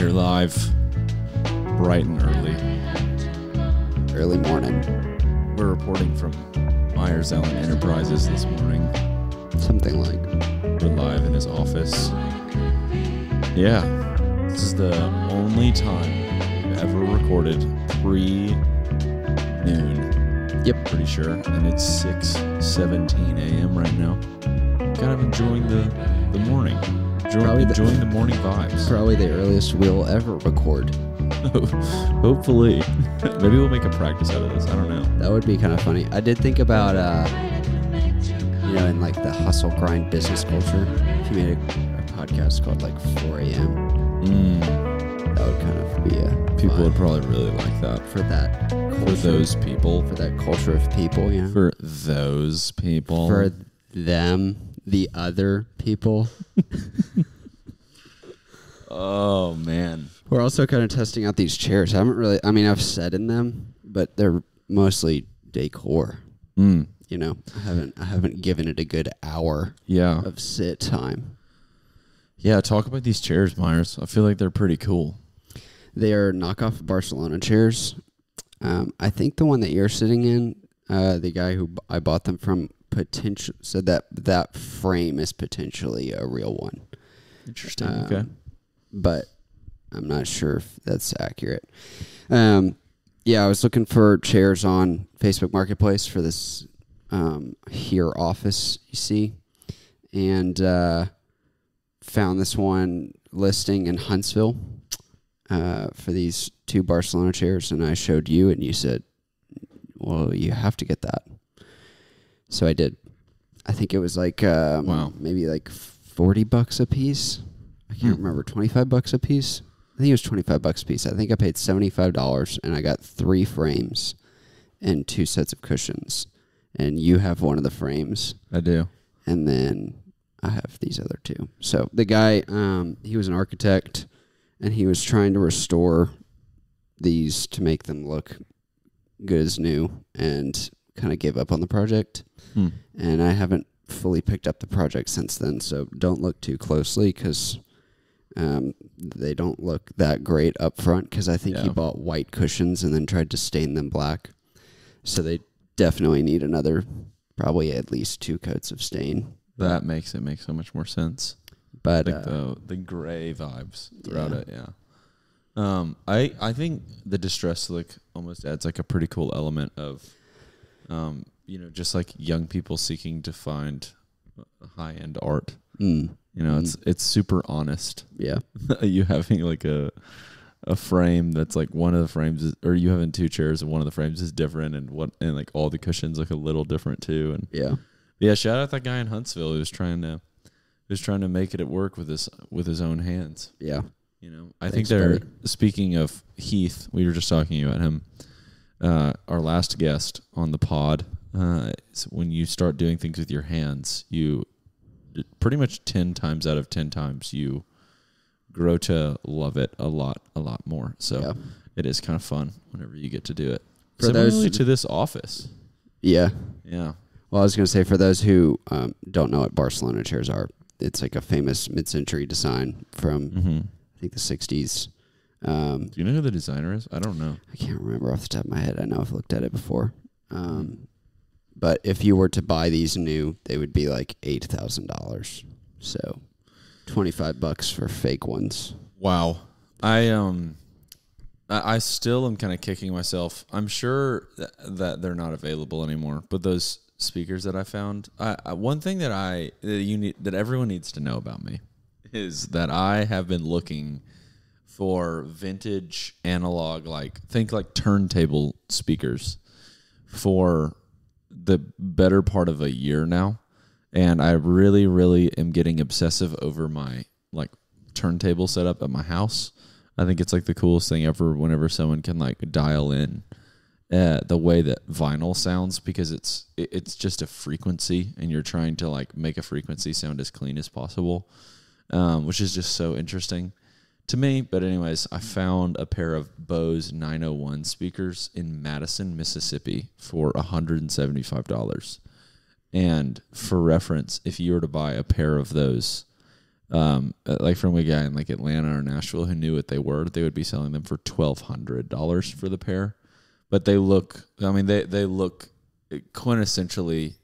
here live, bright and early morning. We're reporting from Myres Enterprises this morning. Something like. We're live in his office. Yeah, this is the only time we've ever recorded pre-noon. Yep. Pretty sure. And it's 6:17 a.m. right now. Kind of enjoying the morning. Enjoying the morning vibes. Probably the earliest we'll ever record. Hopefully. Maybe we'll make a practice out of this. I don't know. That would be kind of funny. I did think about, in like the hustle grind business culture, if you made a podcast called like 4 a.m., that would kind of be people would probably really like that. For that culture. For those people. For that culture of people, you know? For those people. For them, the other people. Oh, man. We're also kind of testing out these chairs. I've sat in them, but they're mostly decor. You know, I haven't given it a good hour of sit time. Yeah, talk about these chairs, Myres. I feel like they're pretty cool. They are knockoff Barcelona chairs. I think the one that you're sitting in, the guy who I bought them from said that frame is potentially a real one. Interesting. Okay. But I'm not sure if that's accurate. I was looking for chairs on Facebook Marketplace for this here office, you see, and found this one listing in Huntsville for these 2 Barcelona chairs, and I showed you, and you said, well, you have to get that. So I did. I think it was like maybe like $40 a piece. I can't remember, $25 a piece. I think it was $25 a piece. I think I paid $75 and I got 3 frames and 2 sets of cushions. And you have one of the frames. I do. And then I have these other 2. So the guy, he was an architect and he was trying to restore these to make them look good as new and kind of gave up on the project. And I haven't fully picked up the project since then. So don't look too closely because they don't look that great up front because I think he bought white cushions and then tried to stain them black. So they definitely need probably at least 2 coats of stain. That makes it make so much more sense. But like the gray vibes throughout it, I think the distress look almost adds like a pretty cool element of, just like young people seeking to find high-end art. It's super honest. Yeah. You having like a frame that's like one of the frames is, or you having 2 chairs and one of the frames is different and like all the cushions look a little different too. And shout out that guy in Huntsville who was trying to make it work with his own hands. Yeah. I think speaking of Heath, we were just talking about him, our last guest on the pod, when you start doing things with your hands, you pretty much 10 times out of 10 times you grow to love it a lot more. So it is kind of fun whenever you get to do it. Similarly to this office. Yeah. Yeah. Well, I was going to say, for those who don't know what Barcelona chairs are, it's like a famous mid-century design from, I think, the 60s. Do you know who the designer is? I don't know. I can't remember off the top of my head. I know I've looked at it before. But if you were to buy these new, they would be like $8,000. So $25 for fake ones. Wow. I still am kind of kicking myself. I'm sure that they're not available anymore. But those speakers that I found, one thing that everyone needs to know about me is that I have been looking for vintage analog, think turntable speakers for the better part of a year now. And I really, really am getting obsessive over my turntable setup at my house. I think it's the coolest thing ever whenever someone can dial in the way that vinyl sounds, because it's just a frequency and you're trying to make a frequency sound as clean as possible, which is just so interesting to me. But anyways, I found a pair of Bose 901 speakers in Madison, Mississippi for $175. And for reference, if you were to buy a pair of those like from a guy in like Atlanta or Nashville who knew what they were. They would be selling them for $1,200 for the pair, but they look. I mean, they look quintessentially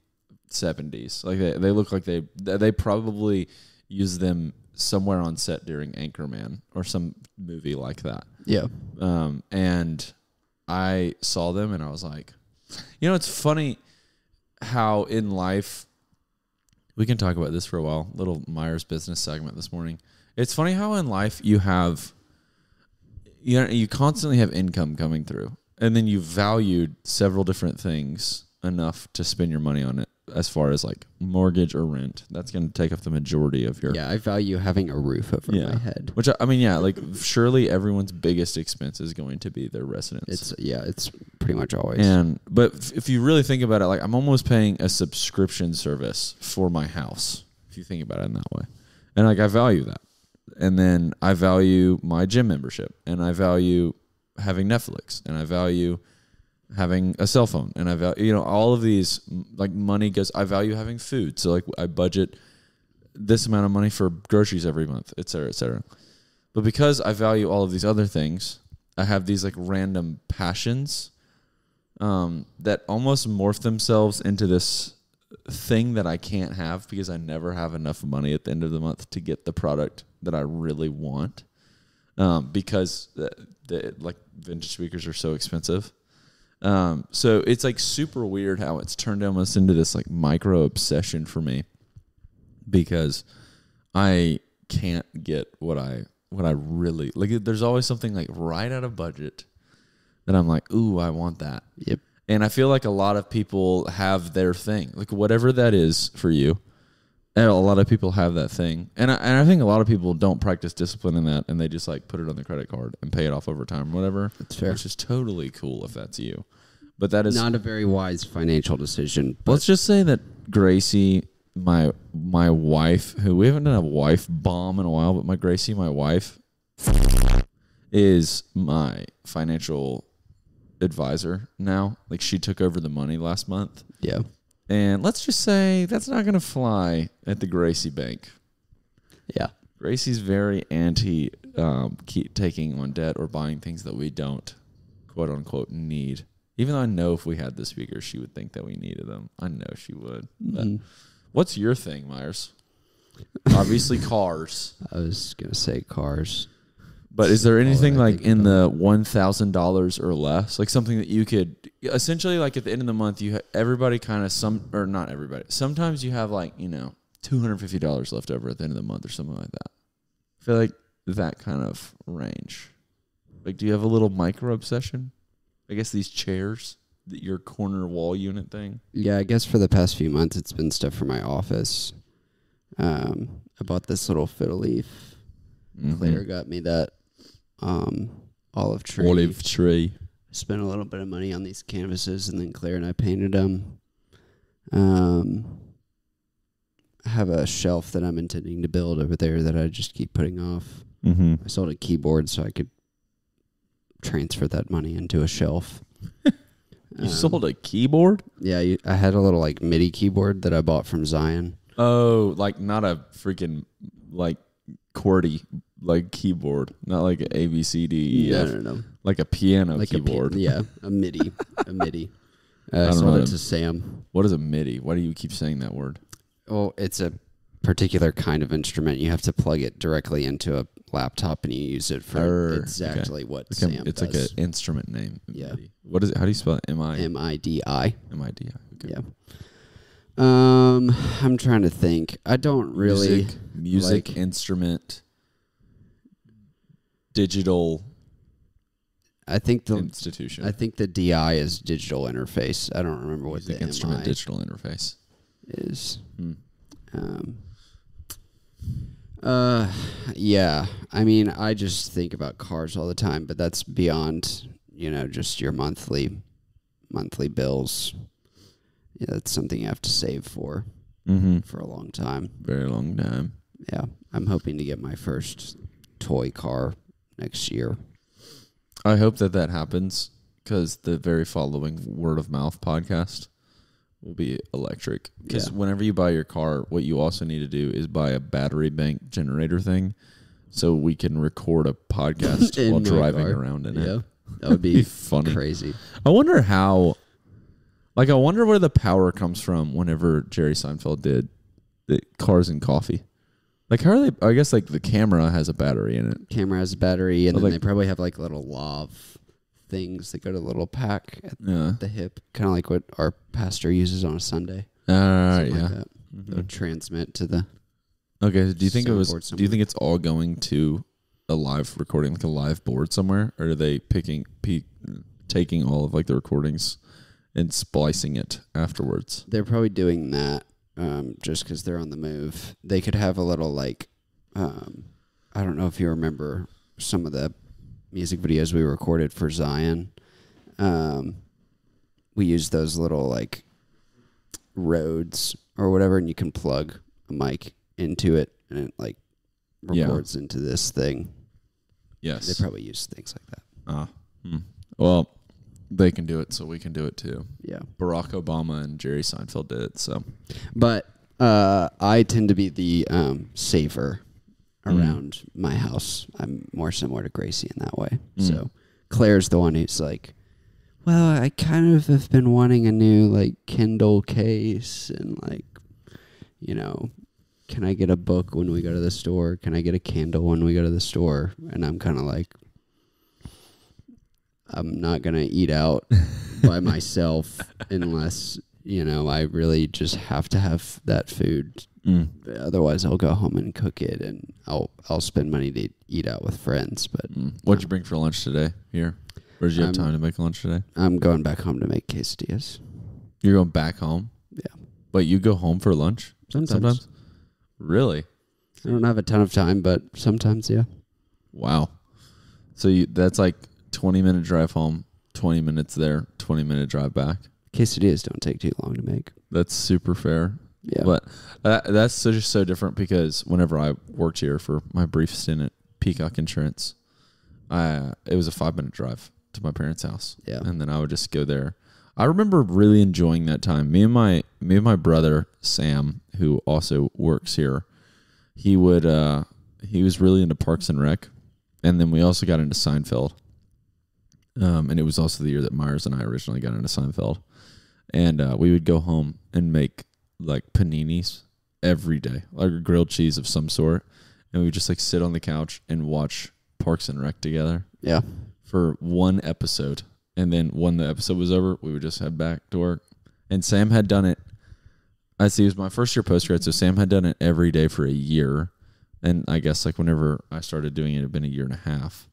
70s. Like they look like they probably use them somewhere on set during Anchorman or some movie like that. Yeah. And I saw them and I was like, it's funny how in life, we can talk about this for a while, little Myres business segment this morning. It's funny how in life you constantly have income coming through, and then you valued several different things enough to spend your money on it, as far as like mortgage or rent. That's going to take up the majority of your... Yeah, I value having a roof over my head. Which, I mean, like surely everyone's biggest expense is going to be their residence. It's pretty much always. But if you really think about it, like I'm almost paying a subscription service for my house, if you think about it in that way. And like I value that. And then I value my gym membership, and I value having Netflix, and I value having a cell phone, and I value, all of these, like money goes, I value having food. So like I budget this amount of money for groceries every month, et cetera, et cetera. But because I value all of these other things, I have these like random passions that almost morph themselves into this thing that I can't have because I never have enough money at the end of the month to get the product that I really want. Because like vintage speakers are so expensive. So it's like super weird how it's turned almost into this like micro obsession for me, because I can't get what I really like. There's always something like right out of budget that I'm like, ooh, I want that. Yep. And I feel like a lot of people have their thing, like whatever that is for you. And a lot of people have that thing. And I think a lot of people don't practice discipline in that, and they just like put it on the credit card and pay it off over time or whatever. That's fair. Which is totally cool if that's you. But that is not a very wise financial decision. Let's just say that Gracie, my wife, who we haven't done a wife bomb in a while, but my wife, is my financial advisor now. Like she took over the money last month. Yeah. And let's just say that's not going to fly at the Gracie Bank. Yeah. Gracie's very anti keep taking on debt or buying things that we don't, quote unquote, need. Even though I know if we had the speakers, she would think that we needed them. I know she would. Mm-hmm. What's your thing, Myres? Obviously cars. I was going to say cars. But is there anything like in the $1,000 or less, like something that you could essentially, like at the end of the month, everybody kind of not everybody. Sometimes you have like, $250 left over at the end of the month or something like that. I feel like that kind of range. Like, do you have a little micro obsession? I guess these chairs, your corner wall unit thing. Yeah, I guess for the past few months, it's been stuff for my office. I bought this little fiddle leaf. Mm-hmm. Claire got me that olive tree. Spent a little bit of money on these canvases, and then Claire and I painted them. I have a shelf that I'm intending to build over there that I just keep putting off. Mm-hmm. I sold a keyboard so I could transfer that money into a shelf. You sold a keyboard? Yeah, I had a little like MIDI keyboard that I bought from Zion. Oh, like not a freaking like QWERTY like keyboard, not like an A B C D E F. No. Like a piano like keyboard. A MIDI. I sold it to Sam. What is a MIDI? Why do you keep saying that word? Well, it's a particular kind of instrument. You have to plug it directly into a laptop, and you use it for exactly what Sam does. It's like an instrument name. Yeah. MIDI. What is it? How do you spell it? M-I-D-I. M-I-D-I. Okay. Yeah. I'm trying to think. I don't really music like, instrument, digital. I think the institution. I think the DI is digital interface. I don't remember what the instrument MI digital interface is. Yeah. I mean, I just think about cars all the time, but that's beyond, just your monthly bills. Yeah, that's something you have to save for a long time. Very long time. Yeah. I'm hoping to get my first toy car next year. I hope that happens, because the very following Word of Mouth podcast, will be electric. Because whenever you buy your car, what you also need to do is buy a battery bank generator thing so we can record a podcast while driving around in it. That would be funny. Crazy. I wonder how, I wonder where the power comes from whenever Jerry Seinfeld did the Cars and Coffee. Like, how are they? I guess, like, the camera has a battery in it. Camera has a battery, and then they probably have, like, little lav things that go to the little pack at the hip. Kind of like what our pastor uses on a Sunday. Like that. Mm-hmm. It would transmit to the... Okay, do you think it's all going to a live recording, like a live board somewhere? Or are they taking all of, like, the recordings and splicing it afterwards? They're probably doing that. Just because they're on the move. They could have a little, like, I don't know if you remember some of the music videos we recorded for Zion. We used those little, like, Rhodes or whatever, and you can plug a mic into it, and it, like, records into this thing. Yes. They probably use things like that. Well, they can do it, so we can do it too. Yeah. Barack Obama and Jerry Seinfeld did it, so. But I tend to be the saver around my house. I'm more similar to Gracie in that way. So Claire's the one who's like, well, I kind of have been wanting a new, like, Kindle case, and, like, you know, can I get a book when we go to the store? Can I get a candle when we go to the store? And I'm kind of like, I'm not going to eat out by myself unless, you know, I really just have to have that food. Otherwise, I'll go home and cook it, and I'll spend money to eat out with friends. But what'd you bring for lunch today here? Or did you have time to make lunch today? I'm going back home to make quesadillas. You're going back home? Yeah. But you go home for lunch? Sometimes. Really? I don't have a ton of time, but sometimes, yeah. Wow. So that's like 20-minute drive home, 20 minutes there, 20-minute drive back. Quesadillas don't take too long to make. That's super fair. Yeah. But that's just so different because whenever I worked here for my brief stint at Peacock Insurance, it was a 5-minute drive to my parents' house. Yeah. And then I would just go there. I remember really enjoying that time. Me and my brother, Sam, who also works here, he was really into Parks and Rec. And then we also got into Seinfeld. And it was also the year that Myres and I originally got into Seinfeld. And we would go home and make, like, paninis every day, like a grilled cheese of some sort. And we would just, like, sit on the couch and watch Parks and Rec together. Yeah. For one episode. And then when the episode was over, we would just head back to work. And Sam had done it. I see, it was my first year postgrad, so Sam had done it every day for a year. And I guess, like, whenever I started doing it, it had been a year and a half.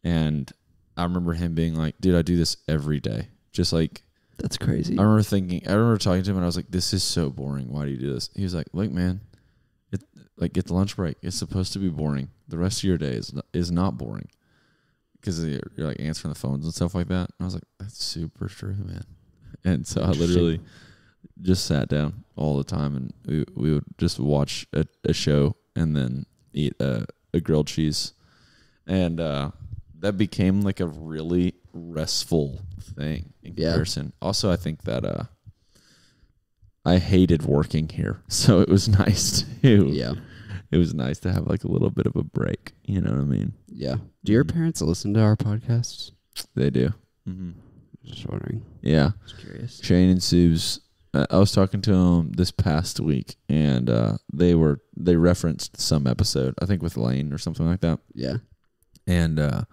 And I remember him being like, dude, I do this every day. Just like... That's crazy. I remember talking to him, and I was like, this is so boring. Why do you do this? He was like, look, man, get the lunch break. It's supposed to be boring. The rest of your day is not boring. Because you're, like, answering the phones and stuff like that. And I was like, that's super true, man. And so I literally just sat down all the time, and we would just watch a show and then eat a grilled cheese. And that became, like, a really restful thing in comparison. Also, I think that I hated working here. So it was nice to... Yeah. It was nice to have, like, a little bit of a break. You know what I mean? Yeah. Do your parents listen to our podcasts? They do. Mm-hmm. Just wondering. Yeah. Just curious. Shane and Sue's. I was talking to them this past week, and they referenced some episode, I think with Lane or something like that. Yeah. And I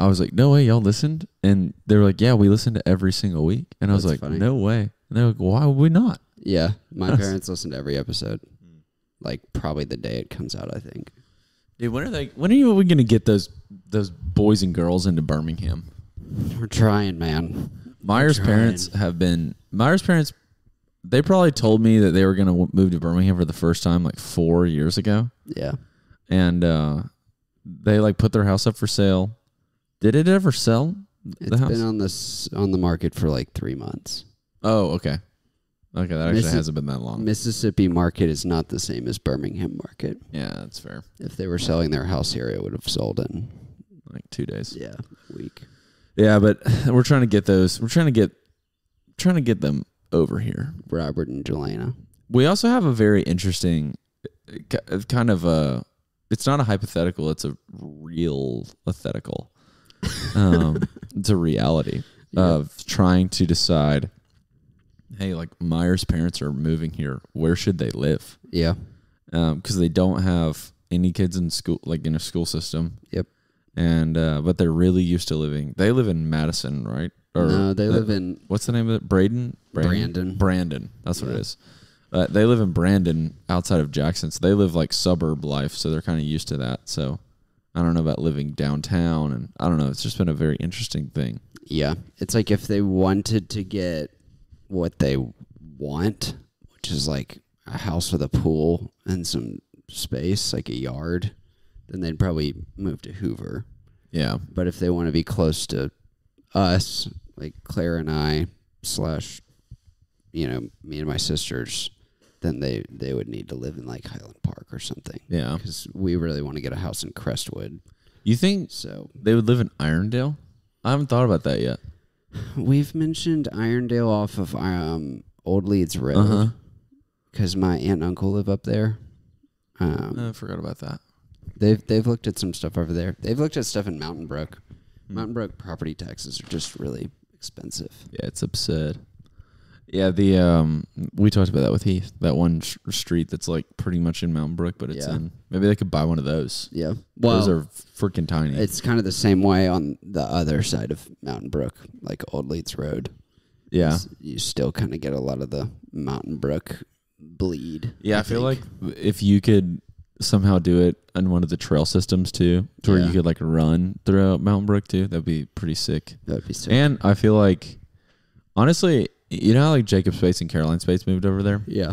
was like, no way, y'all listened? And they were like, yeah, we listen to every single week. And I was like, funny. No way. And they're like, why would we not? Yeah. My parents listen to every episode. Like, probably the day it comes out, I think. Dude, when are we going to get those boys and girls into Birmingham? We're trying, man. Myres' parents, they probably told me that they were going to move to Birmingham for the first time, like, 4 years ago. Yeah. And they, like, put their house up for sale. Did it ever sell? It's been on the market for, like, 3 months. Oh, okay. Okay, that actually hasn't been that long. Mississippi market is not the same as Birmingham market. Yeah, that's fair. If they were selling their house here, it would have sold in like 2 days. Yeah, a week. Yeah, but we're trying to get those. We're trying to get trying to get them over here. Robert and Jelena. We also have a very interesting kind of a. It's not a hypothetical. It's a real hypothetical. It's a reality of trying to decide. Hey, like Myres' parents are moving here. Where should they live? Yeah. Because they don't have any kids in school, like in a school system. Yep. And but they're really used to living. They live in Madison, right? Or no, they live in. What's the name of it? Brandon. That's what it is. They live in Brandon, outside of Jackson. So they live like suburb life. So they're kind of used to that. So I don't know about living downtown, and I don't know. It's just been a very interesting thing. Yeah, it's like if they wanted to get what they want, which is like a house with a pool and some space, like a yard, then they'd probably move to Hoover. Yeah. But if they want to be close to us, like Claire and I / me and my sisters, then they would need to live in like Highland Park or something. Yeah. Because we really want to get a house in Crestwood. You think so? They would live in Irondale? I haven't thought about that yet. We've mentioned Irondale off of Old Leeds Road because my aunt and uncle live up there. I forgot about that. They've looked at some stuff over there. They've looked at stuff in Mountain Brook. Mountain Brook property taxes are just really expensive. Yeah, it's absurd. Yeah, we talked about that with Heath. That one street that's like pretty much in Mountain Brook, but it's in. Maybe they could buy one of those. Yeah, well, those are freaking tiny. It's kind of the same way on the other side of Mountain Brook, like Old Leeds Road. Yeah, you still kind of get a lot of the Mountain Brook bleed. Yeah, I feel like if you could somehow do it on one of the trail systems too, to where you could like run throughout Mountain Brook too, that'd be pretty sick. That'd be sick. And I feel like, honestly, you know how like Jacob Spates and Caroline Spates moved over there? Yeah.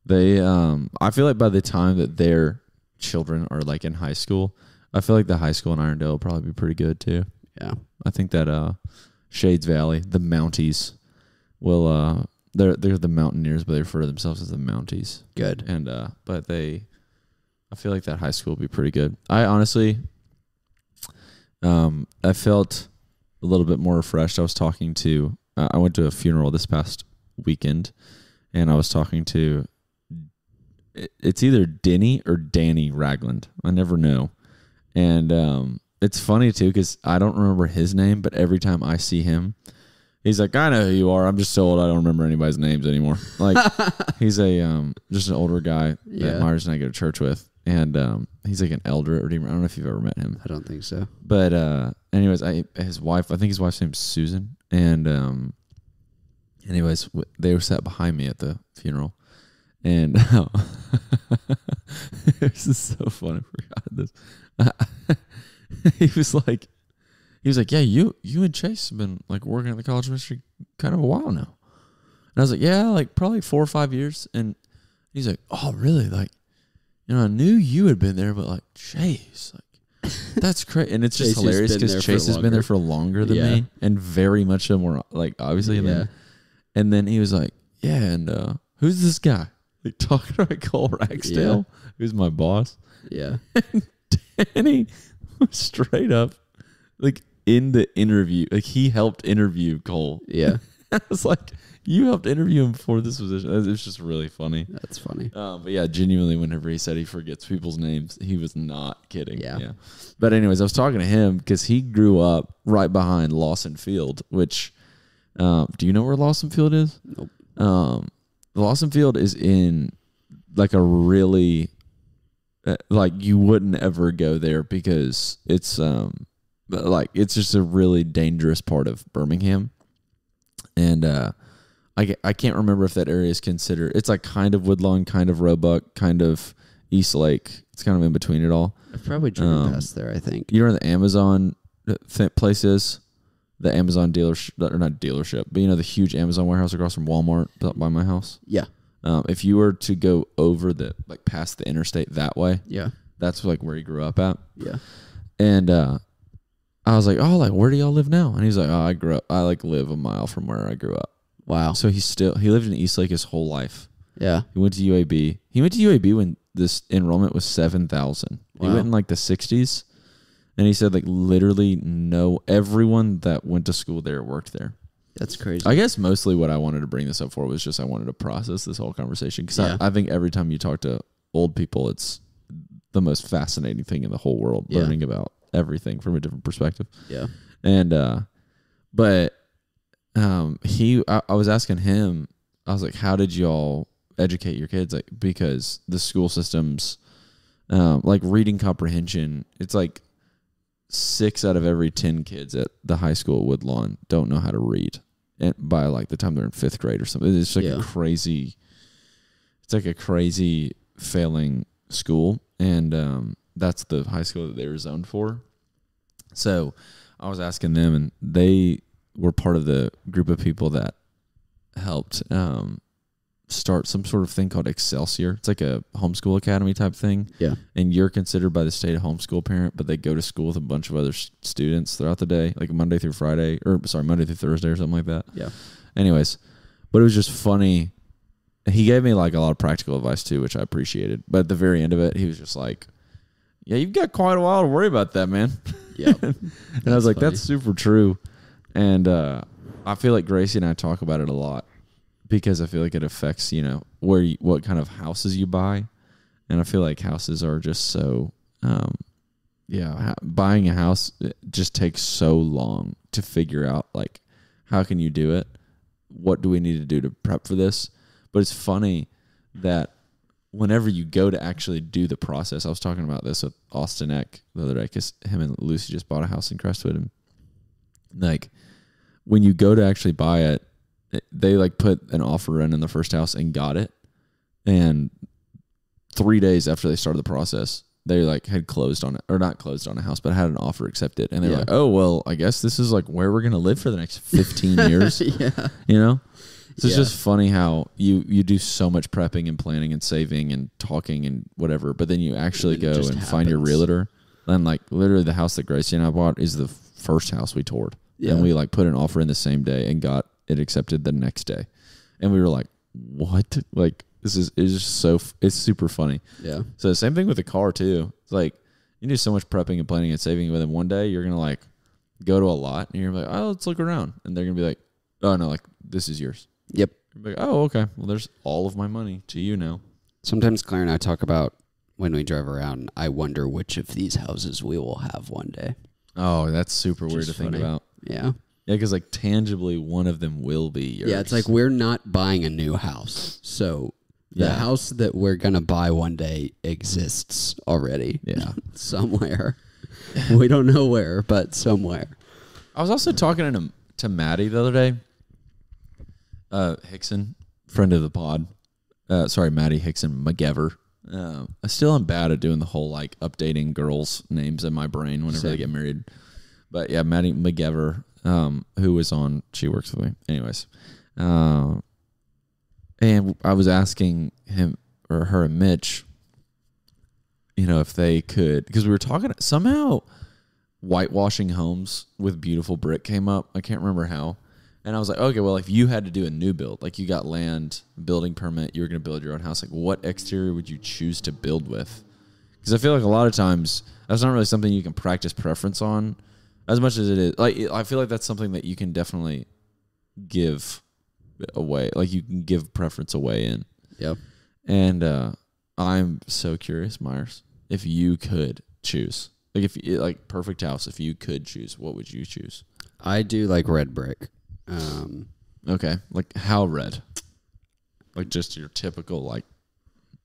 They, I feel like by the time that their children are like in high school, I feel like the high school in Irondale will probably be pretty good too. Yeah. I think that Shades Valley, the Mounties, will they're the Mountaineers, but they refer to themselves as the Mounties. Good. And but I feel like that high school will be pretty good. I honestly, I felt a little bit more refreshed. I was talking to, I went to a funeral this past weekend, and I was talking to, it's either Denny or Danny Ragland. I never know. And it's funny too, because I don't remember his name, but every time I see him, he's like, I know who you are. I'm just so old I don't remember anybody's names anymore. Like, he's just an older guy that Myres and I go to church with. And he's like an elder or redeemer. I don't know if you've ever met him. I don't think so. But anyways, his wife, I think his wife's name's Susan. And anyways, they were sat behind me at the funeral. And this is so funny. I forgot this. He was like, yeah, you and Chase have been like working at the college ministry kind of a while now. And I was like, yeah, like probably 4 or 5 years. And he's like, oh, really? Like, you know, I knew you had been there, but like Chase, like that's crazy. And it's just hilarious because Chase has been there for longer than me, and very much more like obviously. And then he was like, yeah, and who's this guy? Like talking about Cole Ragsdale, who's my boss. Yeah. And Danny was straight up like in the interview, like he helped interview Cole. Yeah. I was like, you helped interview him before this position. It was just really funny. That's funny. But yeah, genuinely, whenever he said he forgets people's names, he was not kidding. Yeah. But anyways, I was talking to him because he grew up right behind Lawson Field, which, do you know where Lawson Field is? Nope. The Lawson Field is in like a really, like you wouldn't ever go there because it's, like it's just a really dangerous part of Birmingham. And, I can't remember if that area is considered. It's like kind of Woodlawn, kind of Roebuck, kind of East Lake. It's kind of in between it all. I've probably driven past there, I think. You know where the Amazon place is? The Amazon dealership, or not dealership, but you know the huge Amazon warehouse across from Walmart by my house? Yeah. If you were to go over like past the interstate that way, that's like where he grew up at. Yeah. And I was like, oh, like where do y'all live now? And he's like, oh, I like live a mile from where I grew up. Wow. So he lived in East Lake his whole life. Yeah. He went to UAB. He went to UAB when this enrollment was 7,000. Wow. He went in like the 60s. And he said like literally everyone that went to school there worked there. That's crazy. I guess mostly what I wanted to bring this up for was just I wanted to process this whole conversation because I think every time you talk to old people, it's the most fascinating thing in the whole world, learning about everything from a different perspective. Yeah. And, I was asking him, I was like, how did y'all educate your kids? Like, because the school systems, like reading comprehension, it's like 6 out of every 10 kids at the high school at Woodlawn don't know how to read. And by like the time they're in 5th grade or something, it's like a crazy failing school. And, that's the high school that they were zoned for. So I was asking them, and they were part of the group of people that helped, start some sort of thing called Excelsior. It's like a homeschool academy type thing. Yeah. And you're considered by the state a homeschool parent, but they go to school with a bunch of other students throughout the day, like Monday through Thursday or something like that. Yeah. Anyways, but it was just funny. He gave me like a lot of practical advice too, which I appreciated. But at the very end of it, he was just like, yeah, you've got quite a while to worry about that, man. Yeah. And I was like, funny. That's super true. And I feel like Gracie and I talk about it a lot, because I feel like it affects, what kind of houses you buy. And I feel like houses are just so, buying a house just takes so long to figure out, like, how can you do it? What do we need to do to prep for this? But it's funny that whenever you go to actually do the process, I was talking about this with Austin Eck the other day, because him and Lucy just bought a house in Crestwood. And like, when you go to actually buy it, they like put an offer in the first house and got it. And 3 days after they started the process, they like had closed on it, or not closed on a house, but had an offer accepted. And they were like, oh, well, I guess this is like where we're going to live for the next 15 years. So it's just funny how you do so much prepping and planning and saving and talking and whatever, but then you actually go and find your realtor. And like literally the house that Gracie and I bought is the first house we toured. Yeah. And we like put an offer in the same day and got it accepted the next day. And we were like, what? Like, it's super funny. Yeah. So the same thing with the car too. It's like, you do so much prepping and planning and saving, within one day you're going to like go to a lot and you're like, oh, let's look around. And they're going to be like, oh no, like this is yours. Yep. Like, oh, okay. Well, there's all of my money to you now. Sometimes Claire and I talk about when we drive around, I wonder which of these houses we will have one day. Oh, that's super weird to think about. Yeah. Yeah, because like tangibly one of them will be yours. Yeah, it's like we're not buying a new house. So the house that we're going to buy one day exists already. Yeah. Somewhere. We don't know where, but somewhere. I was also talking to Maddie the other day. Hickson, friend of the pod. Maddie Hickson McGever. I still am bad at doing the whole like updating girls' names in my brain whenever they get married. But yeah, Maddie McGever, who was on, she works with me. Anyways. And I was asking him or her and Mitch, if they could, because we were talking, somehow whitewashing homes with beautiful brick came up. I can't remember how. And I was like, okay, well, if you had to do a new build, like you got land, building permit, you were going to build your own house, like what exterior would you choose to build with? Because I feel like a lot of times that's not really something you can practice preference on as much as it is. Like, I feel like that's something that you can definitely give away. Like you can give preference away in. Yep. And I'm so curious, Myres, if you could choose, like if you, like perfect house, if you could choose, what would you choose? I do like red brick. Okay, like how red? Like just your typical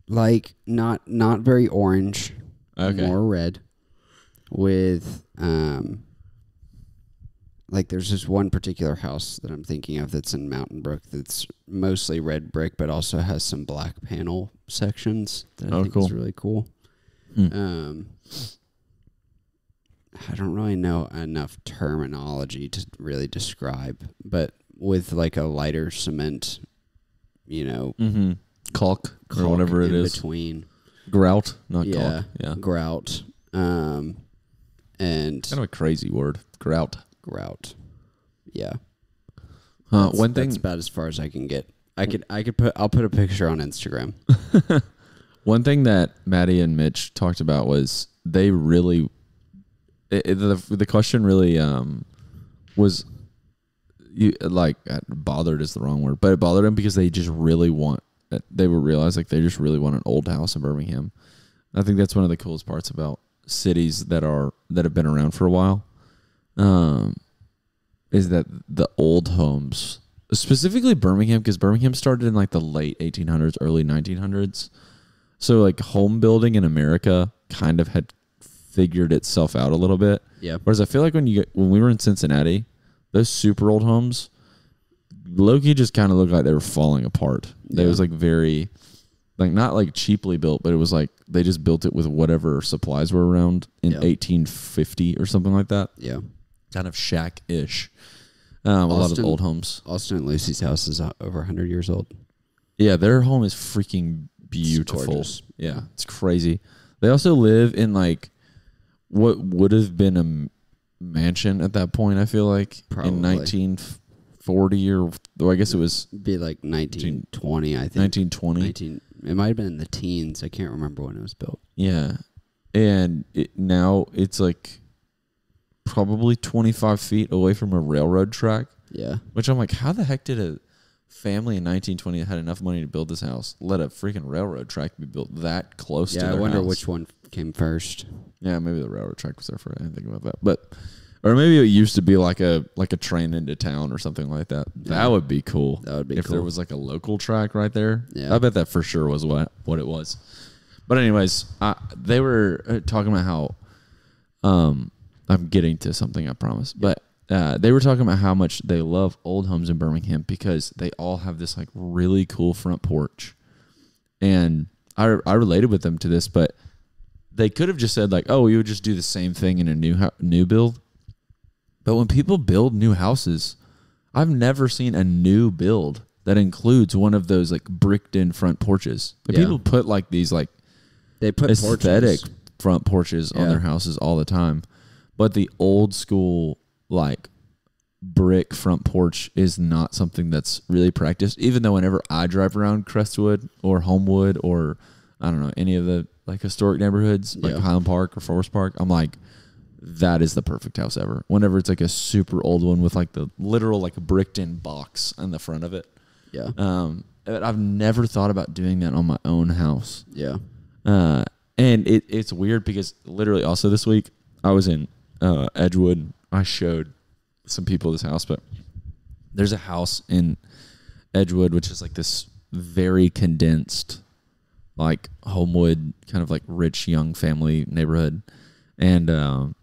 like not very orange. Okay, more red. With like there's this one particular house that I'm thinking of that's in Mountain Brook that's mostly red brick, but also has some black panel sections that I think is really cool. I don't really know enough terminology to really describe, but with like a lighter cement, caulk or whatever it is. Between. Grout, not caulk. Yeah. Grout. And kind of a crazy word. Grout. Yeah. One thing. That's about as far as I can get. I'll put a picture on Instagram. One thing that Maddie and Mitch talked about was they really, the question really was bothered is the wrong word, but it bothered them because they just really want. They would realize like they just really want an old house in Birmingham. I think that's one of the coolest parts about cities that have been around for a while. Is that the old homes, specifically Birmingham, because Birmingham started in like the late 1800s, early 1900s. So like home building in America kind of had figured itself out a little bit. Yeah. Whereas I feel like when we were in Cincinnati, those super old homes, low-key just kind of looked like they were falling apart. They was like very, like not like cheaply built, but it was like they just built it with whatever supplies were around in 1850 or something like that. Yeah. Kind of shack-ish. A lot of old homes. Austin and Lucy's house is over 100 years old. Yeah, their home is freaking beautiful. Yeah, it's crazy. They also live in like what would have been a mansion at that point, I feel like. Probably. In 1940 or I guess it was... be like 1920, I think. 1920. It might have been in the teens. I can't remember when it was built. Yeah. And now it's like probably 25 feet away from a railroad track. Yeah. Which I'm like, how the heck did a family in 1920 that had enough money to build this house let a freaking railroad track be built that close to their house? Yeah, I wonder which one came first. Yeah, maybe the railroad track was there first. I didn't think about that. But or maybe it used to be like a train into town or something like that. Yeah. That would be cool. That would be cool. If there was like a local track right there. Yeah. I bet that for sure was what it was. But anyways, they were talking about how I'm getting to something, I promise. But they were talking about how much they love old homes in Birmingham because they all have this like really cool front porch. And I related with them to this, but they could have just said like, oh, you would just do the same thing in a new build. But when people build new houses, I've never seen a new build that includes one of those like bricked in front porches. Like people put like these like they put aesthetic front porches on their houses all the time. But the old school, like, brick front porch is not something that's really practiced. Even though whenever I drive around Crestwood or Homewood or, I don't know, any of the, like, historic neighborhoods, like Highland Park or Forest Park, I'm like, that is the perfect house ever. Whenever it's, like, a super old one with, like, the literal, like, bricked-in box on the front of it. Yeah. I've never thought about doing that on my own house. Yeah. And it's weird because literally also this week, I was in Edgewood. I showed some people this house, but there's a house in Edgewood which is like this very condensed, like Homewood kind of like rich young family neighborhood, and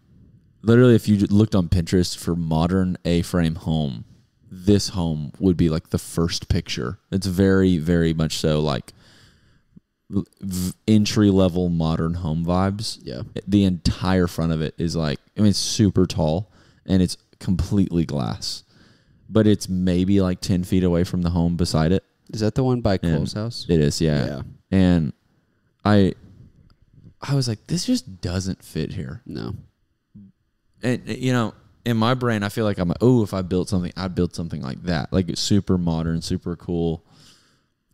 literally if you looked on Pinterest for modern A-frame home, this home would be like the first picture. It's very, very much so like entry-level modern home vibes. Yeah. The entire front of it is like, I mean, it's super tall and it's completely glass, but it's maybe like 10 feet away from the home beside it. Is that the one by Cole's house? It is, yeah. And I was like, this just doesn't fit here. No. And, you know, in my brain, I feel like I'm like, oh, if I built something, I'd build something like that. Like it's super modern, super cool.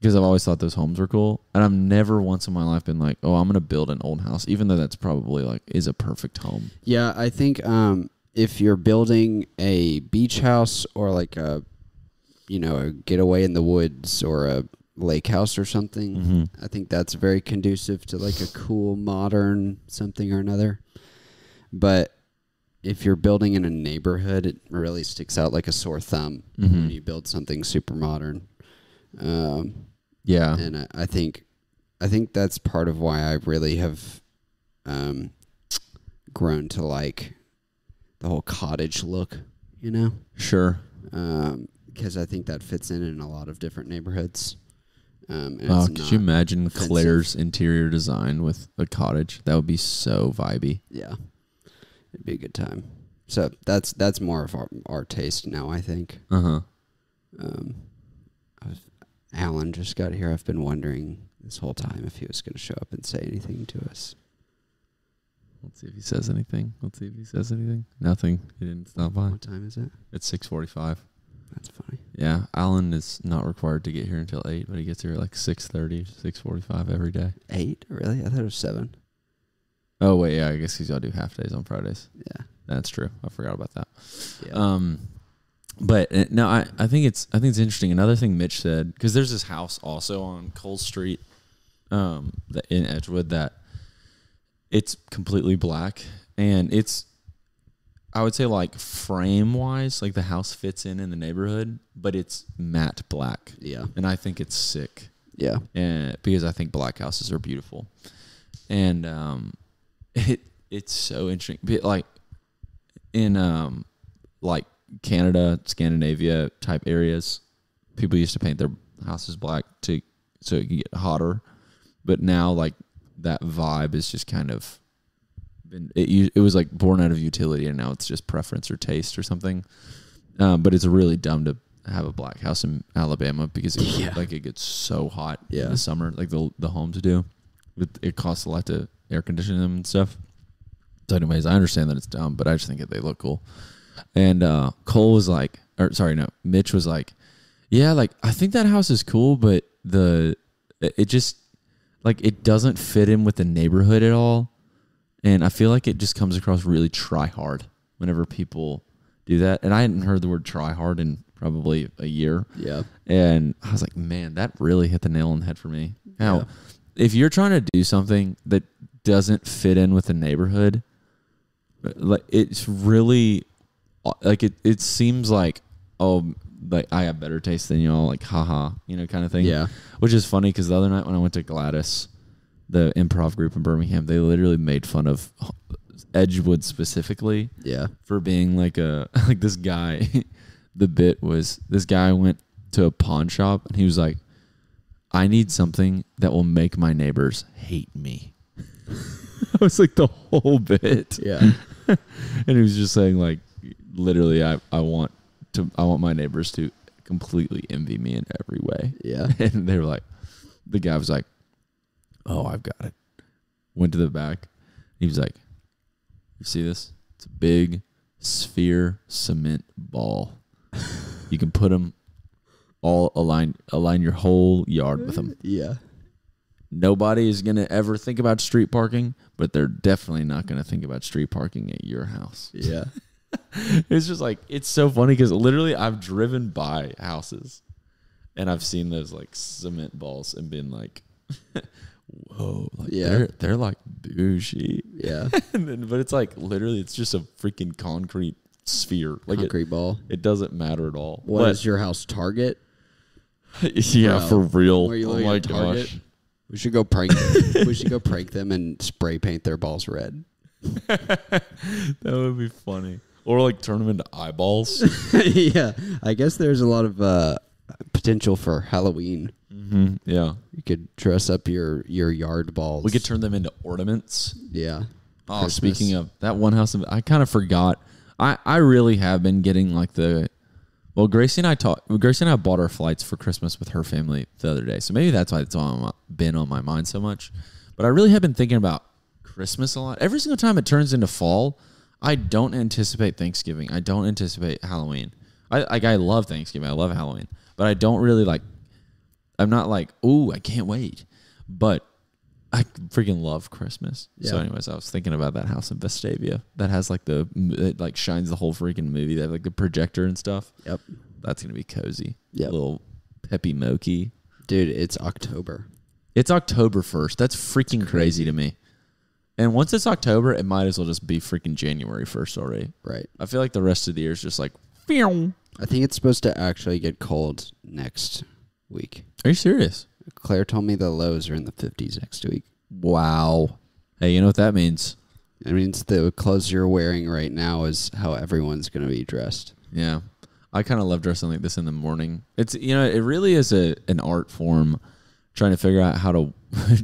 Because I've always thought those homes were cool. And I've never once in my life been like, oh, I'm going to build an old house, even though that's probably like is a perfect home. Yeah, I think if you're building a beach house or like a getaway in the woods or a lake house or something, I think that's very conducive to like a cool, modern something or another. But if you're building in a neighborhood, it really sticks out like a sore thumb when you build something super modern. Yeah, and I think that's part of why I really have grown to like the whole cottage look, you know? Sure. Because I think that fits in a lot of different neighborhoods. Could you imagine offensive. Claire's interior design with a cottage? That would be so vibey. Yeah, it'd be a good time. So that's more of our taste now, I think. Alan just got here. I've been wondering this whole time if he was going to show up and say anything to us. Let's see if he says anything. Nothing. He didn't stop by. What time is it? It's 6:45. That's funny. Yeah, Alan is not required to get here until 8, but he gets here at like 6:30, 6:45 every day. 8? Really? I thought it was 7. Oh, wait, yeah, I guess he's got to do half days on Fridays. Yeah. That's true. I forgot about that. Yeah. But no, I think it's interesting. Another thing Mitch said, because there's this house also on Cole Street, in Edgewood, that it's completely black, and it's, I would say, like, frame wise, like the house fits in the neighborhood, but it's matte black. Yeah. And I think it's sick. Yeah. And because I think black houses are beautiful. And it's so interesting. Like in like Canada, Scandinavia type areas, people used to paint their houses black so it can get hotter. But now, like, that vibe is just kind of it was like born out of utility, and now it's just preference or taste or something. But it's really dumb to have a black house in Alabama because it gets so hot in the summer, like the homes do. It costs a lot to air condition them and stuff. So anyways, I understand that it's dumb, but I just think that they look cool. And Cole was like, Mitch was like, yeah, like, I think that house is cool, but it just, like, it doesn't fit in with the neighborhood at all. And I feel like it just comes across really try hard whenever people do that. And I hadn't heard the word try hard in probably a year. Yeah. And I was like, man, that really hit the nail on the head for me. Now, if you're trying to do something that doesn't fit in with the neighborhood, like, it's really, like, it seems like, oh, like, I have better taste than y'all, like, haha, kind of thing. Yeah. Which is funny because the other night when I went to Gladys, the improv group in Birmingham, they literally made fun of Edgewood specifically. Yeah. For being like like this guy. The bit was, this guy went to a pawn shop and he was like, I need something that will make my neighbors hate me. That was like the whole bit. Yeah. And he was just saying, like, literally, I want my neighbors to completely envy me in every way. Yeah. And they were like, the guy was like, oh, I've got it. Went to the back. He was like, you see this? It's a big sphere cement ball. You can put them all align your whole yard with them. Yeah. Nobody is going to ever think about street parking, but they're definitely not going to think about street parking at your house. Yeah. It's just like, it's so funny because literally I've driven by houses and I've seen those, like, cement balls and been like, whoa, like, they're like bougie. Yeah. But it's like, literally, it's just a freaking concrete sphere. Like, concrete ball. It doesn't matter at all. What is your house, Target? Yeah, Bro, for real. were you Oh looking my at Target? gosh. We should go prank them. We should go prank them and spray paint their balls red. That would be funny. Or, like, turn them into eyeballs. Yeah. I guess there's a lot of potential for Halloween. Mm-hmm. Yeah. You could dress up your yard balls. We could turn them into ornaments. Yeah. Oh, Christmas. Speaking of that one house, I kind of forgot. I really have been getting, like, Gracie and I bought our flights for Christmas with her family the other day. So maybe that's why it's been on my mind so much. But I really have been thinking about Christmas a lot. Every single time it turns into fall, I don't anticipate Thanksgiving. I don't anticipate Halloween. I love Thanksgiving. I love Halloween. But I don't really, like, I'm not like, ooh, I can't wait. But I freaking love Christmas. Yeah. So anyways, I was thinking about that house in Vestavia that has, like, it, like, shines the whole freaking movie. They have, like, the projector and stuff. Yep. That's going to be cozy. Yep. A little peppy mokey. Dude, it's October. It's October 1st. That's freaking crazy to me. And once it's October, it might as well just be freaking January 1st already. Right. I feel like the rest of the year is just like, phew. I think it's supposed to actually get cold next week. Are you serious? Claire told me the lows are in the 50s next week. Wow. Hey, you know what that means? It means the clothes you're wearing right now is how everyone's going to be dressed. Yeah. I kind of love dressing like this in the morning. It's, it really is an art form trying to figure out how to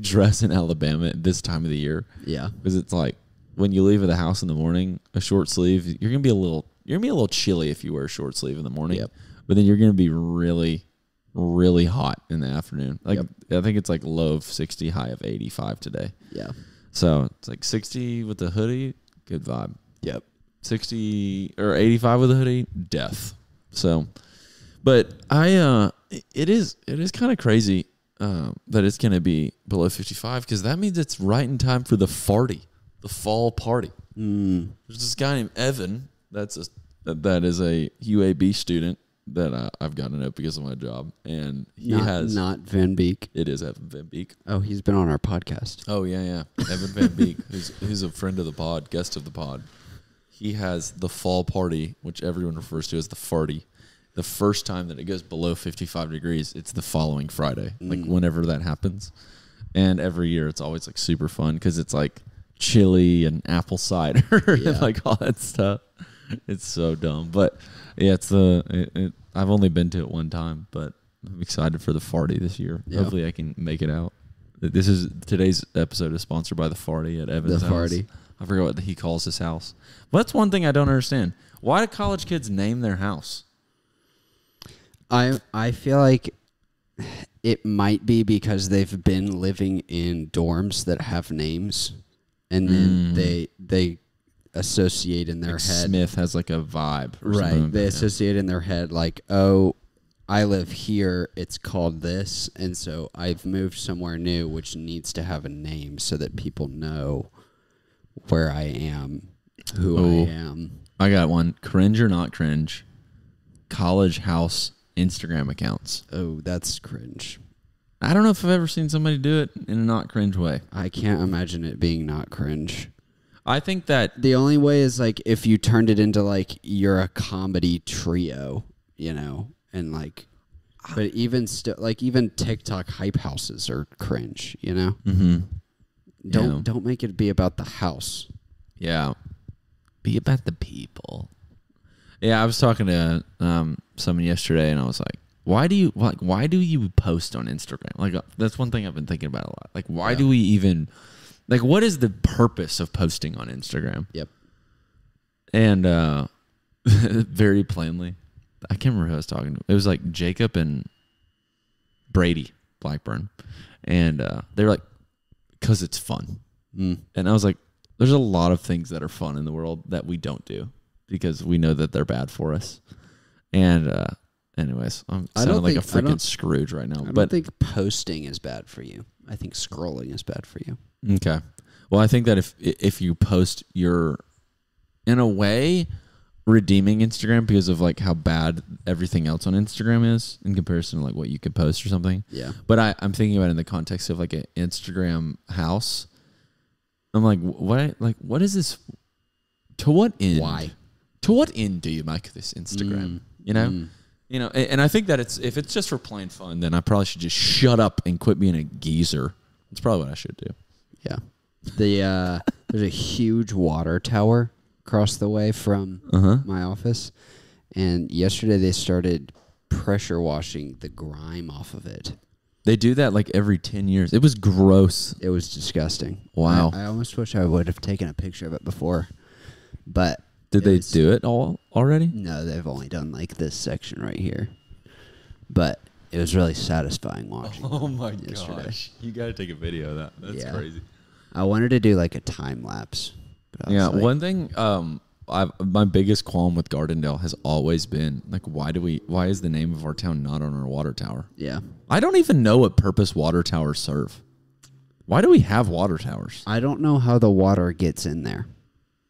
dress in Alabama at this time of the year. Yeah. Because it's like when you leave the house in the morning, a short sleeve, you're going to be a little chilly if you wear a short sleeve in the morning. Yep. But then you're going to be really, really hot in the afternoon. Like, yep. I think it's like low of 60, high of 85 today. Yeah. So it's like 60 with the hoodie, good vibe. Yep. 60 or 85 with a hoodie, death. So, but it is kind of crazy that it's going to be below 55 because that means it's right in time for the fall party. Mm. There's this guy named Evan that's that is a UAB student that I've gotten to know because of my job, and he has not Van Beek. It is Evan Van Beek. Oh, he's been on our podcast. Oh yeah, Evan Van Beek, who's a friend of the pod, guest of the pod. He has the fall party, which everyone refers to as the farty. The first time that it goes below 55 degrees, it's the following Friday, like whenever that happens. And every year it's always like super fun because it's like chili and apple cider and like all that stuff. It's so dumb. But yeah, I've only been to it one time, but I'm excited for the farty this year. Yep. Hopefully I can make it out. Today's episode is sponsored by the farty at Evan's house. Farty. I forgot what he calls his house. But that's one thing I don't understand. Why do college kids name their house? I feel like it might be because they've been living in dorms that have names, and then they associate in their head. Smith has like a vibe. Right. They associate in their head like, oh, I live here, it's called this, and so I've moved somewhere new which needs to have a name so that people know where I am, who I am. I got one. Cringe or not cringe? College house Instagram accounts. Oh, that's cringe. I don't know if I've ever seen somebody do it in a not cringe way. I can't imagine it being not cringe. I think that the only way is like if you turned it into like you're a comedy trio, you know, and like, but even still, like even TikTok hype houses are cringe, you know. Mm-hmm. Don't make it be about the house. Yeah, be about the people. Yeah, I was talking to someone yesterday, and I was like, "Why do you post on Instagram?" Like that's one thing I've been thinking about a lot. Like, why do we even like? What is the purpose of posting on Instagram? Yep. And very plainly, I can't remember who I was talking to. It was like Jacob and Brady Blackburn, and they were like, "Cause it's fun." And I was like, "There's a lot of things that are fun in the world that we don't do." Because we know that they're bad for us. And anyways, I'm sounding like a freaking Scrooge right now. I don't think posting is bad for you. I think scrolling is bad for you. Okay. Well, I think that if you post, you're, in a way, redeeming Instagram because of like how bad everything else on Instagram is in comparison to like what you could post or something. Yeah. But I'm thinking about it in the context of like an Instagram house. I'm like, what is this? To what end? Why? To what end do you make this Instagram? You know, and I think that if it's just for plain fun, then I probably should just shut up and quit being a geezer. That's probably what I should do. Yeah, there's a huge water tower across the way from my office, and yesterday they started pressure washing the grime off of it. They do that like every 10 years. It was gross. It was disgusting. Wow. I almost wish I would have taken a picture of it before, but. Did they do it all already? No, they've only done like this section right here. But it was really satisfying watching. Oh my gosh. You got to take a video of that. That's crazy. I wanted to do like a time lapse. Yeah, like, one thing my biggest qualm with Gardendale has always been like why is the name of our town not on our water tower? Yeah. I don't even know what purpose water towers serve. Why do we have water towers? I don't know how the water gets in there.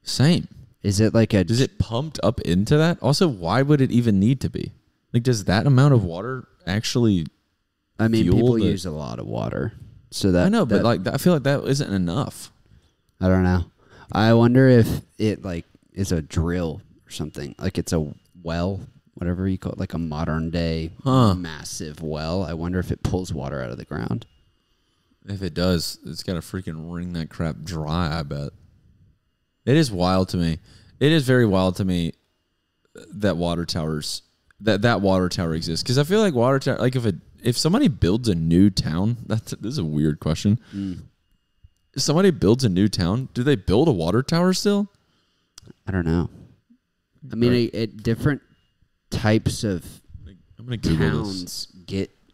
Same. Is it like a... Is it pumped up into that? Also, why would it even need to be? Like, does that amount of water actually... I mean, people use a lot of water. So that... I know, but like, I feel like that isn't enough. I don't know. I wonder if it like is a drill or something. Like it's a well, whatever you call it, like a modern day massive well. I wonder if it pulls water out of the ground. If it does, it's got to freaking wring that crap dry, I bet. It is wild to me. It is very wild to me that water towers, that water tower exists. Because I feel like water tower, like if somebody builds a new town, this is a weird question. If somebody builds a new town, do they build a water tower still? I don't know. I mean, different types of towns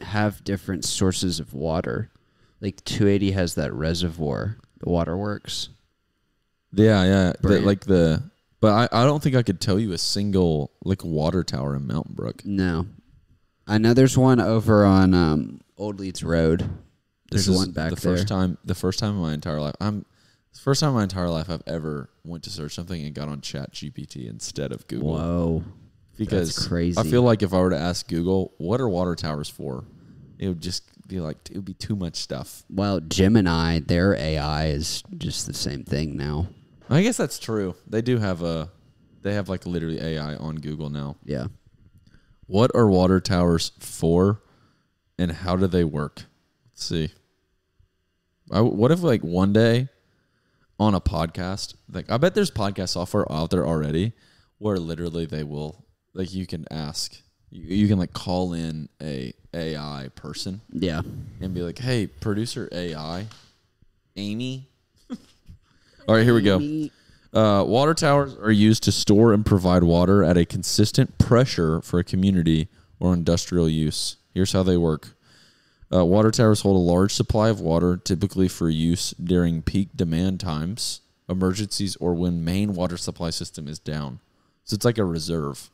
have different sources of water. Like 280 has that reservoir, the waterworks. Yeah. But I don't think I could tell you a single like water tower in Mountain Brook. No. I know there's one over on Old Leeds Road. There's one back there. The first time in my entire life. It's the first time in my entire life I've ever went to search something and got on ChatGPT instead of Google. Whoa. Because that's crazy. I feel like if I were to ask Google, what are water towers for? It would just be like, it would be too much stuff. Well, Gemini, their AI is just the same thing now. I guess that's true. They have like literally AI on Google now. Yeah. What are water towers for and how do they work? Let's see. What if like one day on a podcast, like I bet there's podcast software out there already where literally they will, like you can ask, you can like call in a AI person. Yeah. And be like, hey, producer AI, Amy. All right, here we go. Water towers are used to store and provide water at a consistent pressure for a community or industrial use. Here's how they work. Water towers hold a large supply of water, typically for use during peak demand times, emergencies, or when main water supply system is down. So it's like a reserve.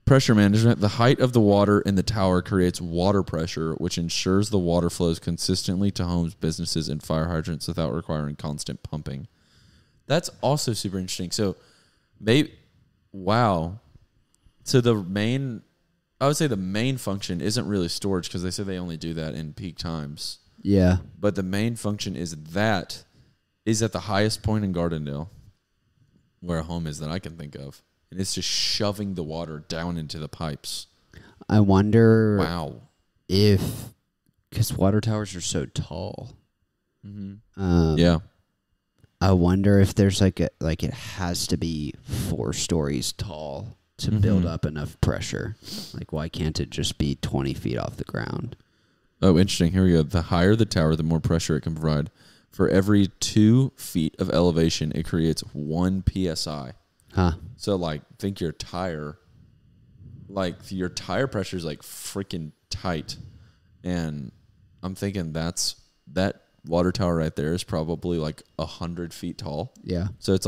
Pressure management. The height of the water in the tower creates water pressure, which ensures the water flows consistently to homes, businesses, and fire hydrants without requiring constant pumping. That's also super interesting. So, wow. So I would say the main function isn't really storage because they say they only do that in peak times. Yeah. But the main function is at the highest point in Gardendale, where a home is that I can think of. And it's just shoving the water down into the pipes. I wonder because water towers are so tall. Mm-hmm. Yeah. I wonder if there's it has to be 4 stories tall to build up enough pressure. Like, why can't it just be 20 feet off the ground? Oh, interesting. Here we go. The higher the tower, the more pressure it can provide. For every 2 feet of elevation, it creates 1 PSI. Huh. So, think your tire, your tire pressure is, freaking tight. And I'm thinking that water tower right there is probably, 100 feet tall. Yeah. So, it's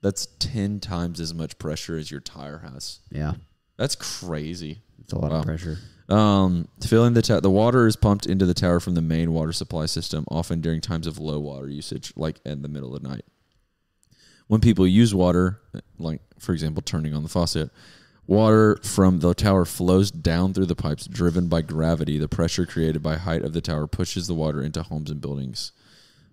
that's 10 times as much pressure as your tire has. Yeah. That's crazy. It's a lot of pressure. Filling the water is pumped into the tower from the main water supply system, often during times of low water usage, like in the middle of the night. When people use water, for example, turning on the faucet, water from the tower flows down through the pipes driven by gravity. The pressure created by height of the tower pushes the water into homes and buildings.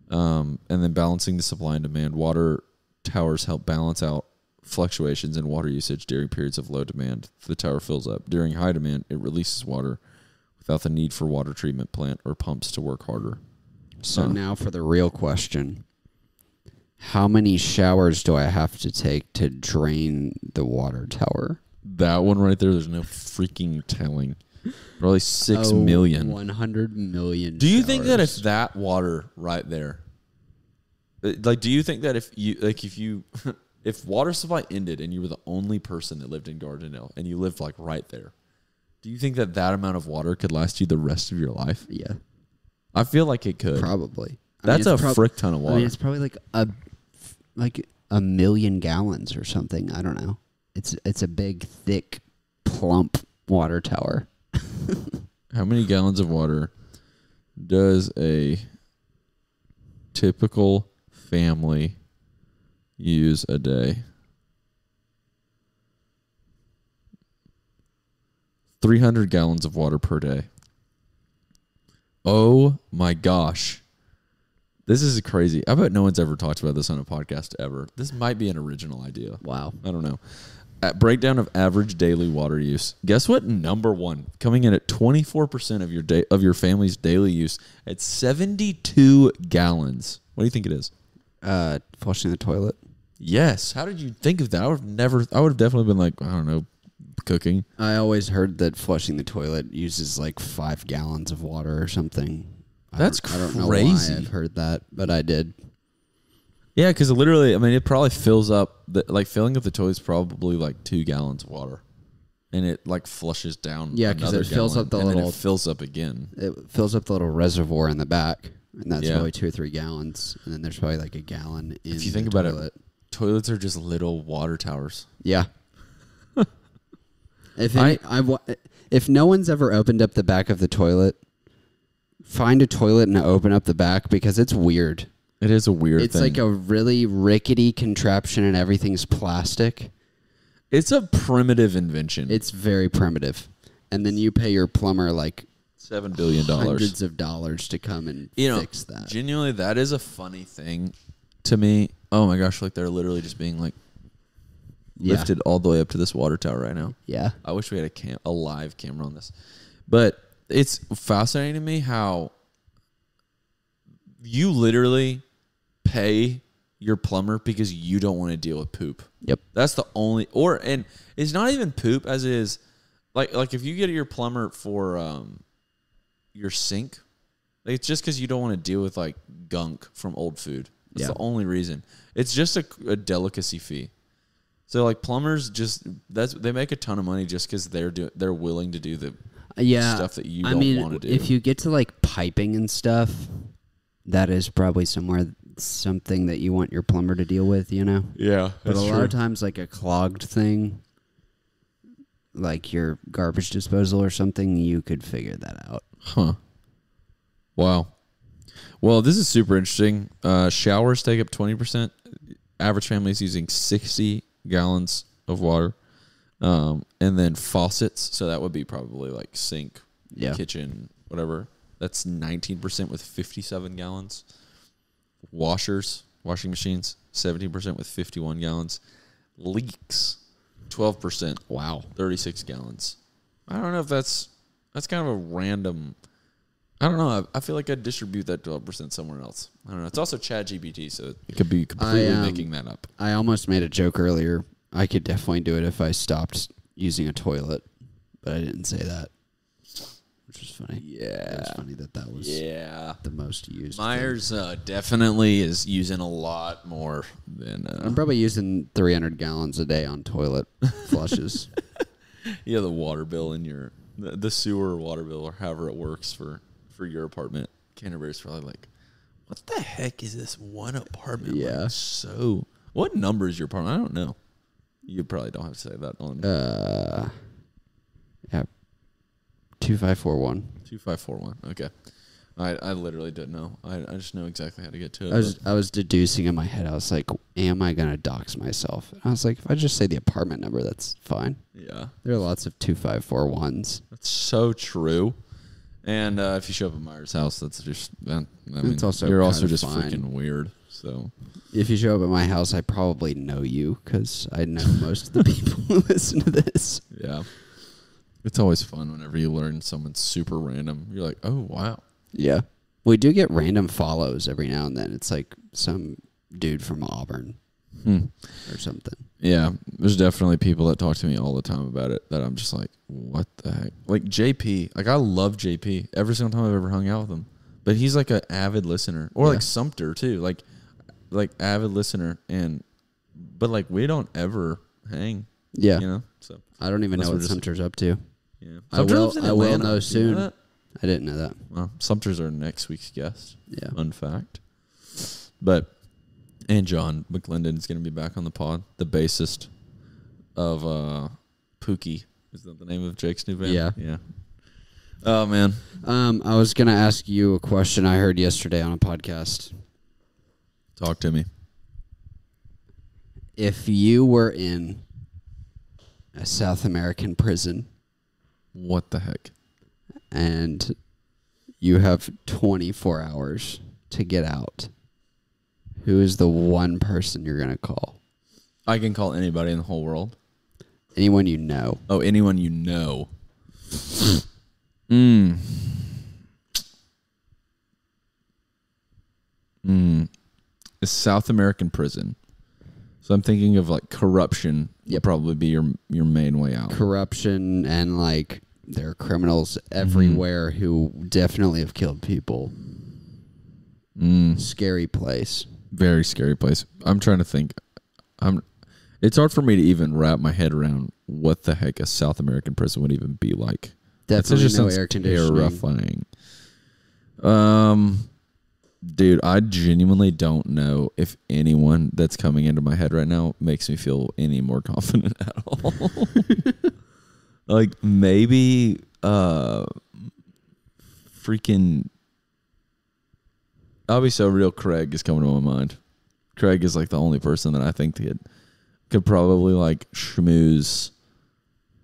And then balancing the supply and demand. Water towers help balance out fluctuations in water usage during periods of low demand. The tower fills up. During high demand, it releases water without the need for water treatment plant or pumps to work harder. So now for the real question. How many showers do I have to take to drain the water tower? That one right there's no freaking telling. Probably 6 million. 100 million. Do you think that if that water right there, do you think that if water supply ended and you were the only person that lived in Gardendale and you lived right there, do you think that amount of water could last you the rest of your life? Yeah. I feel like it could. Probably. That's a frick ton of water. I mean, it's probably a million gallons or something. I don't know. It's a big, thick, plump water tower. How many gallons of water does a typical family use a day? 300 gallons of water per day. Oh my gosh. This is crazy. I bet no one's ever talked about this on a podcast ever. This might be an original idea. Wow. I don't know. At breakdown of average daily water use. Guess what? Number one, coming in at 24% of your family's daily use at 72 gallons. What do you think it is? Flushing the toilet. Yes. How did you think of that? I would have definitely been I don't know, cooking. I always heard that flushing the toilet uses 5 gallons of water or something. That's I don't know crazy. why I've heard that, but I did. Yeah, because literally, it probably fills up, filling up the toilet is probably 2 gallons of water. And it flushes down. Yeah, because it fills up then it fills up again. It fills up the little reservoir in the back, and that's Yeah. probably 2 or 3 gallons. And then there's probably a gallon in If you think the about toilet. it, toilets are just little water towers. Yeah. If no one's ever opened up the back of the toilet, find a toilet and open up the back because it's weird. It is a weird thing. It's like a really rickety contraption and everything's plastic. It's a primitive invention. It's very primitive. And then you pay your plumber like $7 billion. Hundreds of dollars to come and fix that. Genuinely, that is a funny thing to me. Oh my gosh, like they're literally just being like lifted all the way up to this water tower right now. Yeah. I wish we had a live camera on this. But it's fascinating to me how you literally pay your plumber because you don't want to deal with poop. Yep. That's the only and it's not even poop as it is like if you get your plumber for your sink, it's just because you don't want to deal with like gunk from old food. That's the only reason. It's just a delicacy fee. So like plumbers they make a ton of money just because they're willing to do the stuff that you don't want to do. If you get to like piping and stuff, that is probably something that you want your plumber to deal with, you know? Yeah. But a lot of times like a clogged thing, like your garbage disposal or something, you could figure that out. Huh. Wow. Well, this is super interesting. Showers take up 20%. Average family is using 60 gallons of water. And then faucets, so that would be probably like sink, kitchen, whatever. That's 19% with 57 gallons. Washing machines, 17% with 51 gallons. Leaks, 12%. Wow. 36 gallons. I don't know if that's kind of a random. I don't know. I feel like I'd distribute that 12% somewhere else. I don't know. It's also ChatGPT, so it could be completely making that up. I almost made a joke earlier. I could definitely do it if I stopped using a toilet, but I didn't say that, which was funny. Yeah. It was funny that was the most used. Myres definitely is using a lot more than... I'm probably using 300 gallons a day on toilet flushes. Yeah, the water bill in the sewer water bill or however it works for your apartment. Canterbury's probably like, what the heck is this one apartment? Yeah. Like, so, what number is your apartment? I don't know. You probably don't have to say that on. 2541. 2541. Okay. I literally didn't know. I just know exactly how to get to it. I was deducing in my head. I was like, am I going to dox myself? And I was like, if I just say the apartment number, that's fine. Yeah. There are lots of 2541s. That's so true. And if you show up at Myres' house, that's just, it's also you're also just fine. freaking weird. So if you show up at my house, I probably know you because I know most of the people who listen to this. Yeah. It's always fun whenever you learn someone's super random. You're like, oh, wow. Yeah. We do get random follows every now and then. It's like some dude from Auburn or something. Yeah. There's definitely people that talk to me all the time about it that I'm just like, what the heck? Like JP. Like I love JP every single time I've ever hung out with him. But he's like an avid listener. Or like Sumter too. Like avid listener. But like we don't ever hang. Yeah. You know? So I don't even know what Sumter's up to. Yeah. I will know soon. You know that? I didn't know that. Well, Sumter's our next week's guest. Yeah. Fun fact. And John McClendon is going to be back on the pod. The bassist of Pookie. Is that the name of Jake's new band? Yeah. Yeah. Oh, man. I was going to ask you a question I heard yesterday on a podcast. Talk to me. If you were in a South American prison. What the heck? And you have 24 hours to get out. Who is the one person you're going to call? I can call anybody in the whole world. Anyone you know. Oh, anyone you know. A South American prison. So I'm thinking of like corruption would probably be your main way out. Corruption and like there are criminals everywhere who definitely have killed people. Scary place. Very scary place. I'm trying to think. It's hard for me to even wrap my head around what the heck a South American prison would even be like. Definitely no air conditioning. Terrifying. Dude, I genuinely don't know if anyone that's coming into my head right now makes me feel any more confident at all. Like maybe freaking I'll be so real. Craig is coming to my mind. Craig is like the only person that I think that could probably like schmooze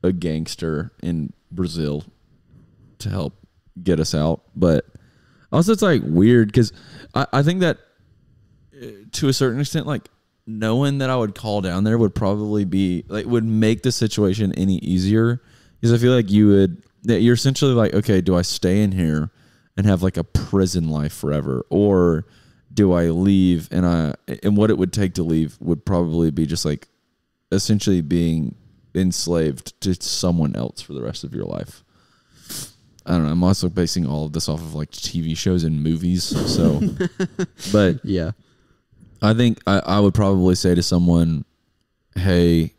a gangster in Brazil to help get us out. But also it's like weird because I think that to a certain extent, like knowing that I would call down there would probably be like would make the situation any easier because I feel like you're essentially like, okay, do I stay in here and have like a prison life forever, or do I leave? And what it would take to leave would probably be just like essentially being enslaved to someone else for the rest of your life. I don't know. I'm also basing all of this off of like TV shows and movies. So, but yeah, I think I would probably say to someone, hey,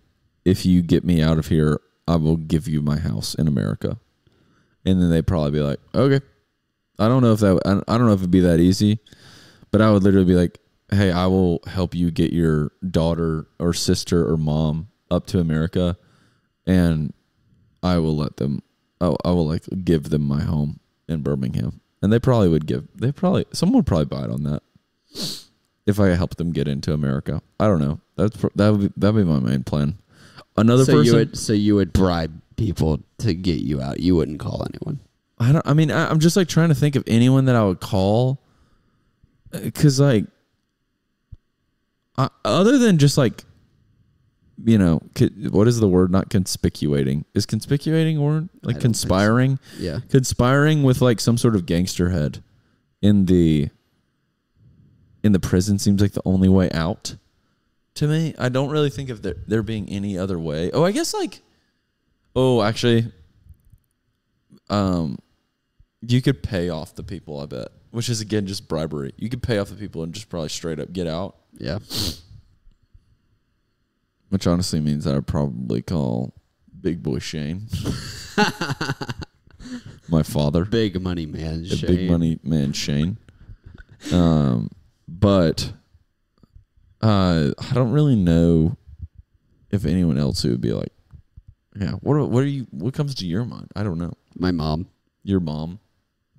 if you get me out of here, I will give you my house in America. And then they'd probably be like, okay. I don't know if it'd be that easy, but I would literally be like, hey, I will help you get your daughter or sister or mom up to America, and I will let them. I will like give them my home in Birmingham, and someone would probably buy it on that if I help them get into America. I don't know. That'd be my main plan. So you would bribe people to get you out. You wouldn't call anyone. I'm just like trying to think of anyone that I would call, because like, other than just like, you know, what is the word? Not conspicuating. Is conspicuating a word? Like conspiring? So. Yeah. Conspiring with like some sort of gangster head in the prison seems like the only way out to me. I don't really think of there being any other way. Oh, I guess like, actually, you could pay off the people, I bet, which is again just bribery. You could pay off the people and just probably straight up get out. Yeah. Which honestly means I would probably call Big Boy Shane. My father. Big money man Shane. Big money man Shane. But I don't really know if anyone else who would be like, yeah, what comes to your mind? I don't know. My mom. Your mom.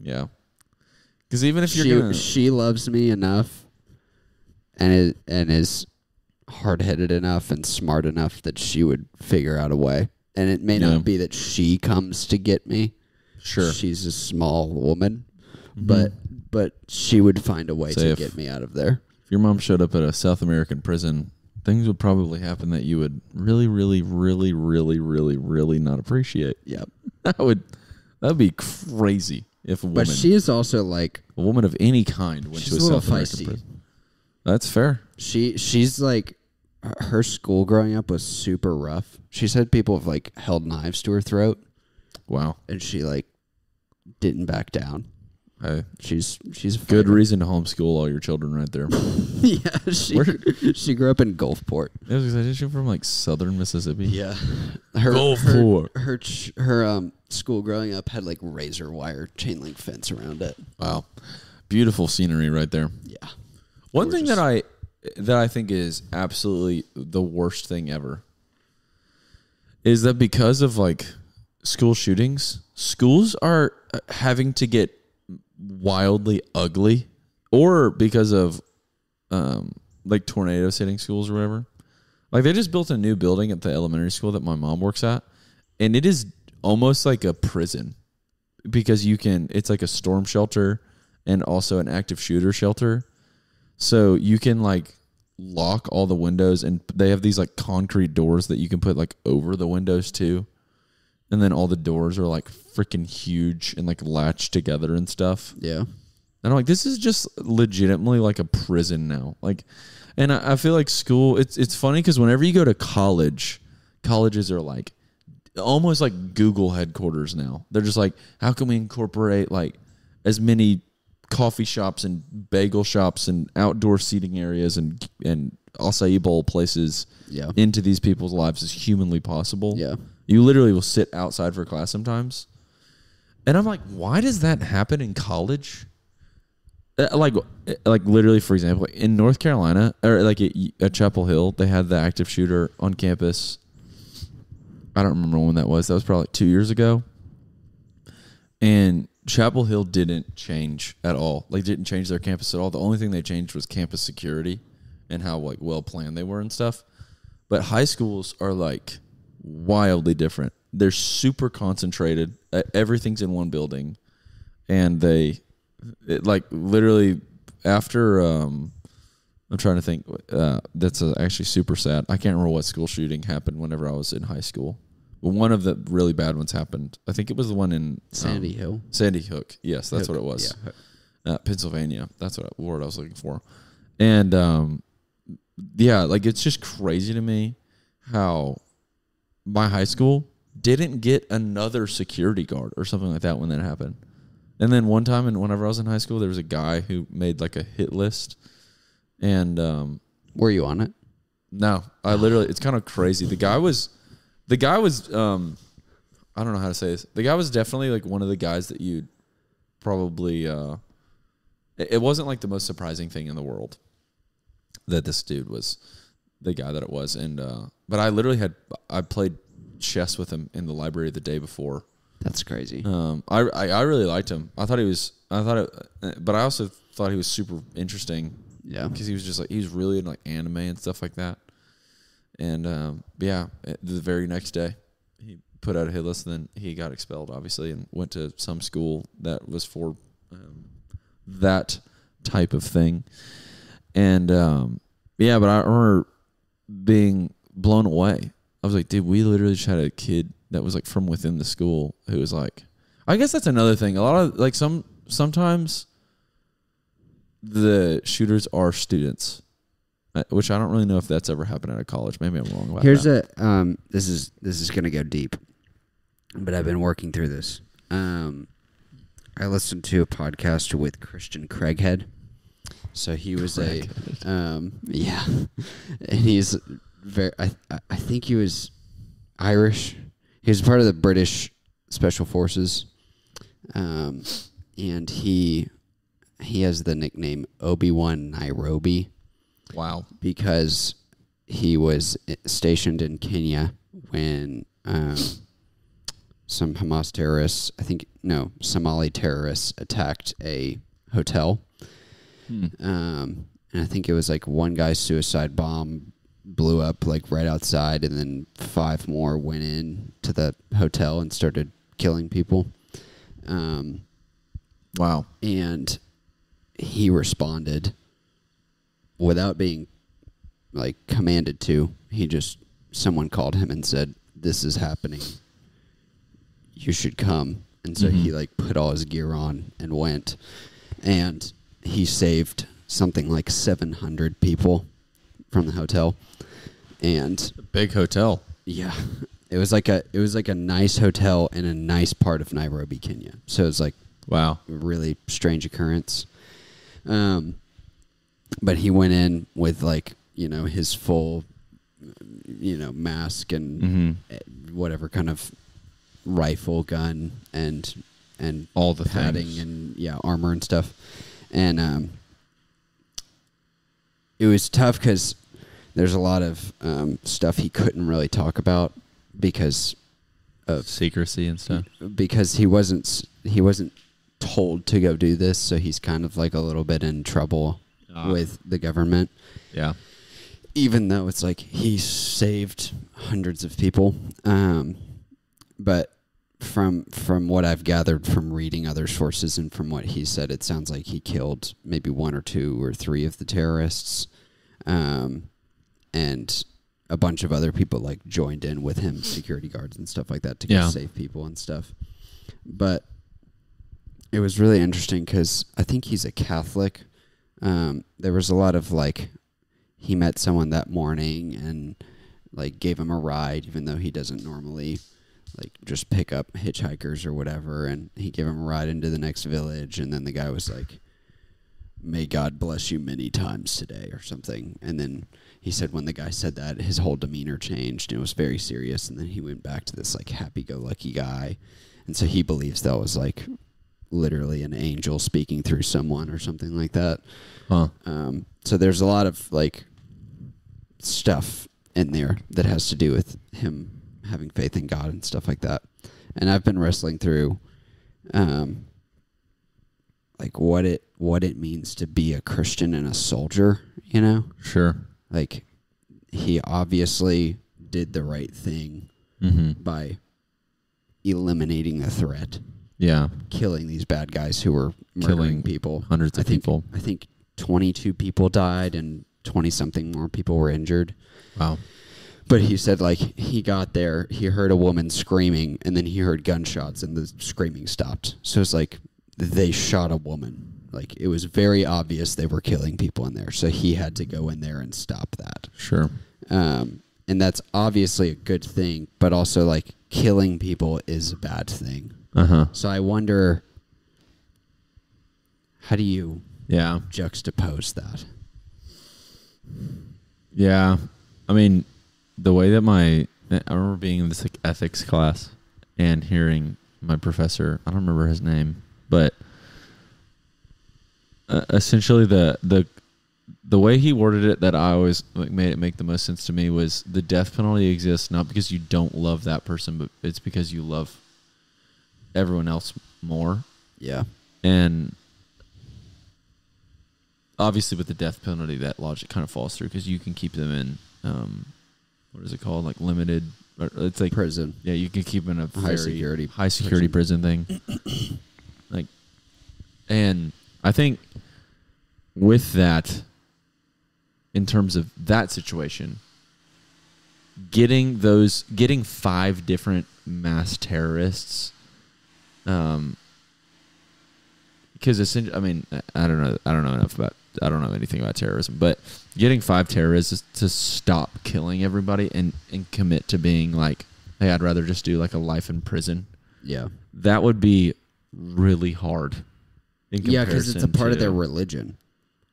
Yeah. Because even if she loves me enough and is hard-headed enough and smart enough that she would figure out a way. And it may not be that she comes to get me. Sure. She's a small woman, but she would find a way to get me out of there. If your mom showed up at a South American prison, things would probably happen that you would really, really, really, really, really, really not appreciate. Yep. That'd be crazy if a woman. But she is also like a woman of any kind went to a South American prison. That's fair. She's like, her school growing up was super rough. She said people have like held knives to her throat. Wow. And she like didn't back down. Hey, she's a good reason to homeschool all your children right there. Yeah, she grew up in Gulfport. Is she from like southern Mississippi? Yeah, Gulfport. Her school growing up had like razor wire chain link fence around it. Wow, beautiful scenery right there. Yeah. One thing that I think is absolutely the worst thing ever is that because of like school shootings, schools are having to get wildly ugly, or because of like tornadoes hitting schools or whatever. Like they just built a new building at the elementary school that my mom works at, and it is almost like a prison because it's like a storm shelter and also an active shooter shelter. So you can like lock all the windows, and they have these like concrete doors that you can put like over the windows too. And then all the doors are like freaking huge and like latched together and stuff. Yeah. And I'm like, this is just legitimately like a prison now. Like, and I feel like school, it's funny because whenever you go to college, colleges are like almost like Google headquarters now. They're just like, how can we incorporate like as many coffee shops and bagel shops and outdoor seating areas and acai bowl places into these people's lives as humanly possible? Yeah. You literally will sit outside for class sometimes. And I'm like, why does that happen in college? Like literally, for example, in North Carolina, or like at Chapel Hill, they had the active shooter on campus. I don't remember when that was. That was probably like 2 years ago. And Chapel Hill didn't change at all. Like, didn't change their campus at all. The only thing they changed was campus security and how, like, well planned they were and stuff. But high schools are, like, wildly different. They're super concentrated. Everything's in one building. And literally after, I'm trying to think, that's actually super sad. I can't remember what school shooting happened whenever I was in high school. But one of the really bad ones happened. I think it was the one in Sandy Hill. Sandy Hook. Yes, that's what it was. Yeah. Pennsylvania. That's what word I was looking for. And, like, it's just crazy to me how my high school didn't get another security guard or something like that when that happened. And then one time, whenever I was in high school, there was a guy who made like a hit list. And were you on it? No, I literally. It's kind of crazy. The guy was. I don't know how to say this. The guy was definitely like one of the guys that you'd probably. It wasn't like the most surprising thing in the world that this dude was the guy that it was, and but I literally I played chess with him in the library the day before. That's crazy. I really liked him. But I also thought he was super interesting. Yeah, because he was just like, he was really into like anime and stuff like that. And the very next day he put out a hit list, and then he got expelled, obviously, and went to some school that was for that type of thing. And but I remember being blown away. I was like, dude, we literally just had a kid that was like from within the school who was like, I guess that's another thing. A lot of like sometimes the shooters are students, which I don't really know if that's ever happened at a college. Maybe I'm wrong about that. This is going to go deep, but I've been working through this. I listened to a podcast with Christian Craighead. So he was and he's very, I think he was Irish. He was part of the British Special Forces. And he has the nickname Obi-Wan Nairobi. Wow. Because he was stationed in Kenya when some Hamas terrorists, Somali terrorists attacked a hotel. And I think it was like one guy's suicide bomb blew up like right outside, and then 5 more went in to the hotel and started killing people. Wow. And he responded without being like commanded to. Someone called him and said, "This is happening. You should come." And so he like put all his gear on and went, and he saved something like 700 people from the hotel. And a big hotel. Yeah. It was like a nice hotel in a nice part of Nairobi, Kenya. So it's like, wow, a really strange occurrence. But he went in with like, his full, mask and whatever kind of rifle, gun, and all the padding things. And armor and stuff. And it was tough because there's a lot of stuff he couldn't really talk about because of secrecy and stuff. Because he wasn't told to go do this, so he's kind of like a little bit in trouble with the government. Yeah. Even though it's like he saved hundreds of people. But from what I've gathered from reading other sources and from what he said, it sounds like he killed maybe 1 or 2 or 3 of the terrorists. And a bunch of other people like joined in with him, security guards and stuff like that, to go save people and stuff. But it was really interesting because I think he's a Catholic. There was a lot of like, he met someone that morning and like gave him a ride, even though he doesn't normally like just pick up hitchhikers or whatever. And he gave him a ride into the next village. And then the guy was like, "May God bless you many times today," or something. And then he said when the guy said that, his whole demeanor changed and it was very serious. And then he went back to this like happy-go-lucky guy. And so he believes that was like literally an angel speaking through someone or something like that. Huh. So there's a lot of like stuff in there that has to do with him having faith in God and stuff like that. And I've been wrestling through like what it means to be a Christian and a soldier, you know? Sure. Like he obviously did the right thing by eliminating the threat. Yeah. Killing these bad guys who were murdering people. Hundreds of people. I think 22 people died and 20-something more people were injured. Wow. But he said, like, he got there, he heard a woman screaming, and then he heard gunshots, and the screaming stopped. So it's like they shot a woman. Like, it was very obvious they were killing people in there. So he had to go in there and stop that. Sure. And that's obviously a good thing, but also, like, killing people is a bad thing. So I wonder, how do you juxtapose that? Yeah. I mean, the way that I remember being in this like ethics class and hearing my professor, I don't remember his name, but essentially the way he worded it that I always like made it make the most sense to me was the death penalty exists not because you don't love that person, but it's because you love everyone else more. Yeah. And obviously with the death penalty, that logic kind of falls through because you can keep them in, what is it called? Like limited, it's like prison. Yeah, you can keep them in a high security prison thing. Like, and I think with that, in terms of that situation, getting 5 different mass terrorists, because essentially, I mean, I don't know anything about terrorism, but getting 5 terrorists to stop killing everybody and commit to being like, hey, I'd rather just do like a life in prison. Yeah. That would be really hard. Yeah, because it's a part of their religion.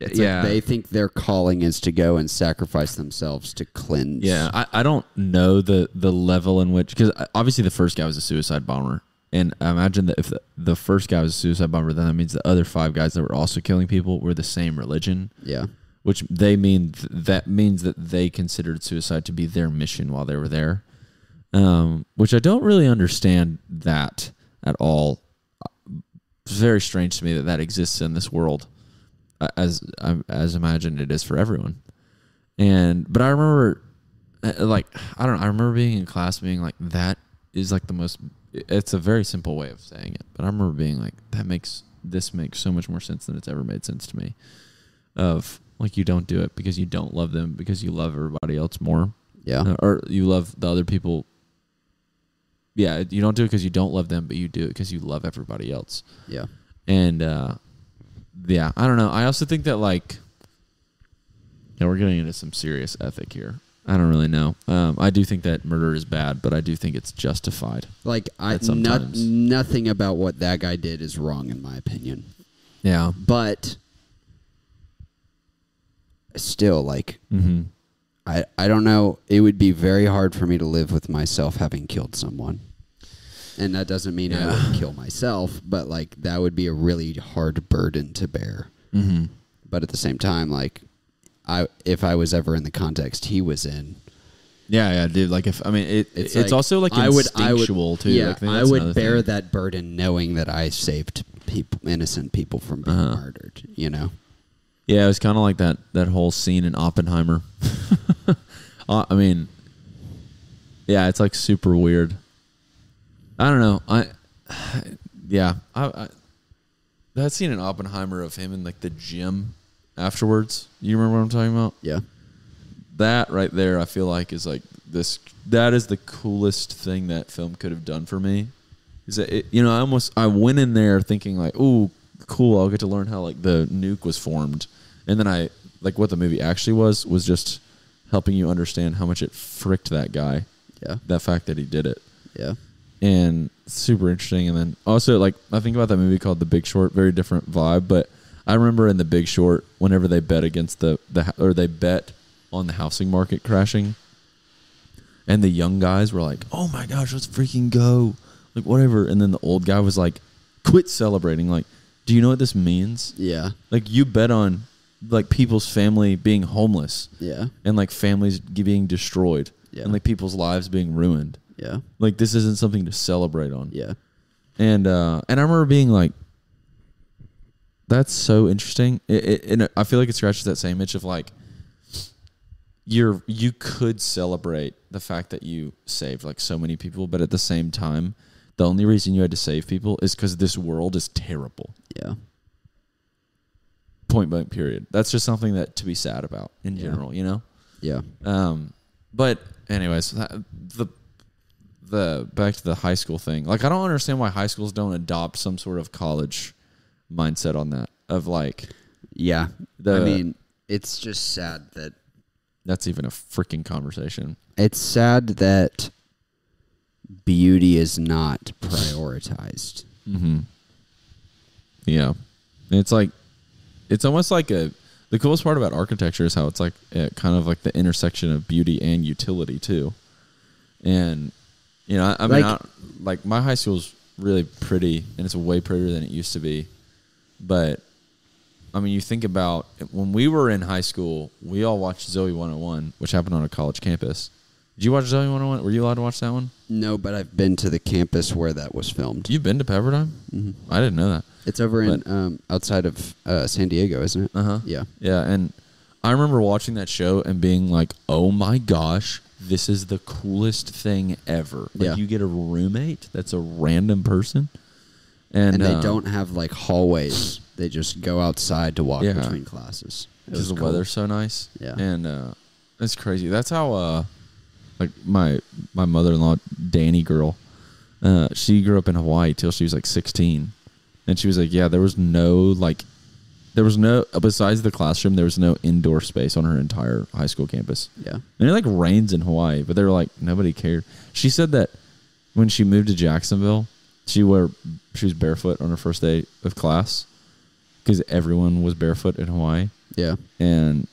It's yeah. Like they think their calling is to go and sacrifice themselves to cleanse. Yeah, I don't know the level in which, because obviously the first guy was a suicide bomber. And I imagine that if the first guy was a suicide bomber, then that means the other 5 guys that were also killing people were the same religion. Yeah. Which that means that they considered suicide to be their mission while they were there. Which I don't really understand that at all. It's very strange to me that exists in this world, as imagined it is for everyone. But I remember, like, I don't know. I remember being in class being like, that is like the most. It's a very simple way of saying it, but I remember being like, this makes so much more sense than it's ever made sense to me. Of like, you don't do it because you don't love them, because you love everybody else more. Yeah. Or you love the other people. Yeah, you don't do it because you don't love them, but you do it because you love everybody else. Yeah. And yeah, I don't know. I also think that like, we're getting into some serious ethic here. I don't really know. I do think that murder is bad, but I do think it's justified. Like, nothing about what that guy did is wrong, in my opinion. Yeah. But still, like, I don't know. It would be very hard for me to live with myself having killed someone. And that doesn't mean I would kill myself, but, like, that would be a really hard burden to bear. Mm-hmm. But at the same time, like, if I was ever in the context he was in. Yeah, dude. Like, it's like, also like instinctual too. Yeah, like, I would bear that burden knowing that I saved innocent people from being murdered. You know. Yeah, it was kind of like that whole scene in Oppenheimer. I mean, yeah, it's like super weird. I don't know. That scene in Oppenheimer of him in like the gym afterwards. You remember what I'm talking about? Yeah. That right there, I feel like is like this. That is the coolest thing that film could have done for me. Is that I went in there thinking like, ooh, cool. I'll get to learn how like the nuke was formed, and then I like what the movie actually was just helping you understand how much it fricked that guy. Yeah. That fact that he did it. Yeah. And super interesting. And then also like I think about that movie called The Big Short. Very different vibe, but I remember in The Big Short, whenever they bet against they bet on the housing market crashing, and the young guys were like, "Oh my gosh, let's freaking go!" Like whatever, and then the old guy was like, "Quit celebrating!" Like, do you know what this means? Yeah. Like you bet on like people's family being homeless. Yeah. And like families being destroyed. Yeah. And like people's lives being ruined. Yeah. Like this isn't something to celebrate on. Yeah. And I remember being like, That's so interesting. And I feel like it scratches that same itch of like you could celebrate the fact that you saved like so many people, but at the same time, the only reason you had to save people is because this world is terrible. Yeah. Point blank. Period. That's just something that to be sad about in general. You know. Yeah. But anyways, the back to the high school thing. Like, I don't understand why high schools don't adopt some sort of college mindset on that. Of like, yeah. I mean, it's just sad that that's even a freaking conversation. It's sad that beauty is not prioritized. Mm-hmm. Yeah, it's like it's almost like the coolest part about architecture is how it's like kind of like the intersection of beauty and utility too. And you know, I mean, like my high school is really pretty, and it's way prettier than it used to be. But I mean, you think about when we were in high school, we all watched Zoe 101, which happened on a college campus. Did you watch Zoe 101? Were you allowed to watch that one? No, but I've been to the campus where that was filmed. You've been to Pepperdine? Mm-hmm. I didn't know that. It's over in outside of San Diego, isn't it? Uh-huh. Yeah. Yeah, and I remember watching that show and being like, oh my gosh, this is the coolest thing ever. Like, you get a roommate that's a random person. And they don't have like hallways. They just go outside to walk between classes. Because the weather's so nice. Yeah. And it's crazy. That's how like my mother-in-law, Danny girl, she grew up in Hawaii till she was like 16. And she was like, yeah, there was no, besides the classroom, there was no indoor space on her entire high school campus. Yeah. And it like rains in Hawaii, but they were like, nobody cared. She said that when she moved to Jacksonville, she was barefoot on her first day of class because everyone was barefoot in Hawaii. Yeah. And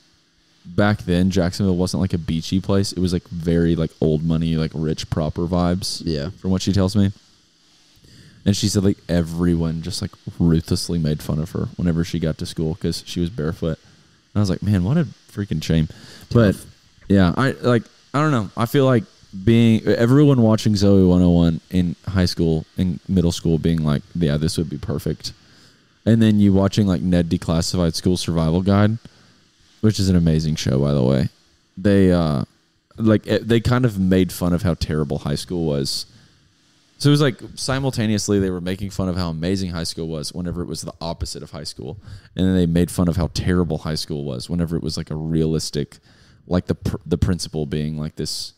back then, Jacksonville wasn't like a beachy place. It was like very like old money, like rich, proper vibes. Yeah. From what she tells me. And she said like everyone just like ruthlessly made fun of her whenever she got to school because she was barefoot. And I was like, man, what a freaking shame. But yeah, I don't know. I feel like everyone watching Zoe 101 in high school and middle school being like, yeah, this would be perfect. And then you watching like Ned Declassified School Survival Guide, which is an amazing show, by the way. They kind of made fun of how terrible high school was. So it was like simultaneously they were making fun of how amazing high school was whenever it was the opposite of high school. And then they made fun of how terrible high school was whenever it was like a realistic, like the principal being like this.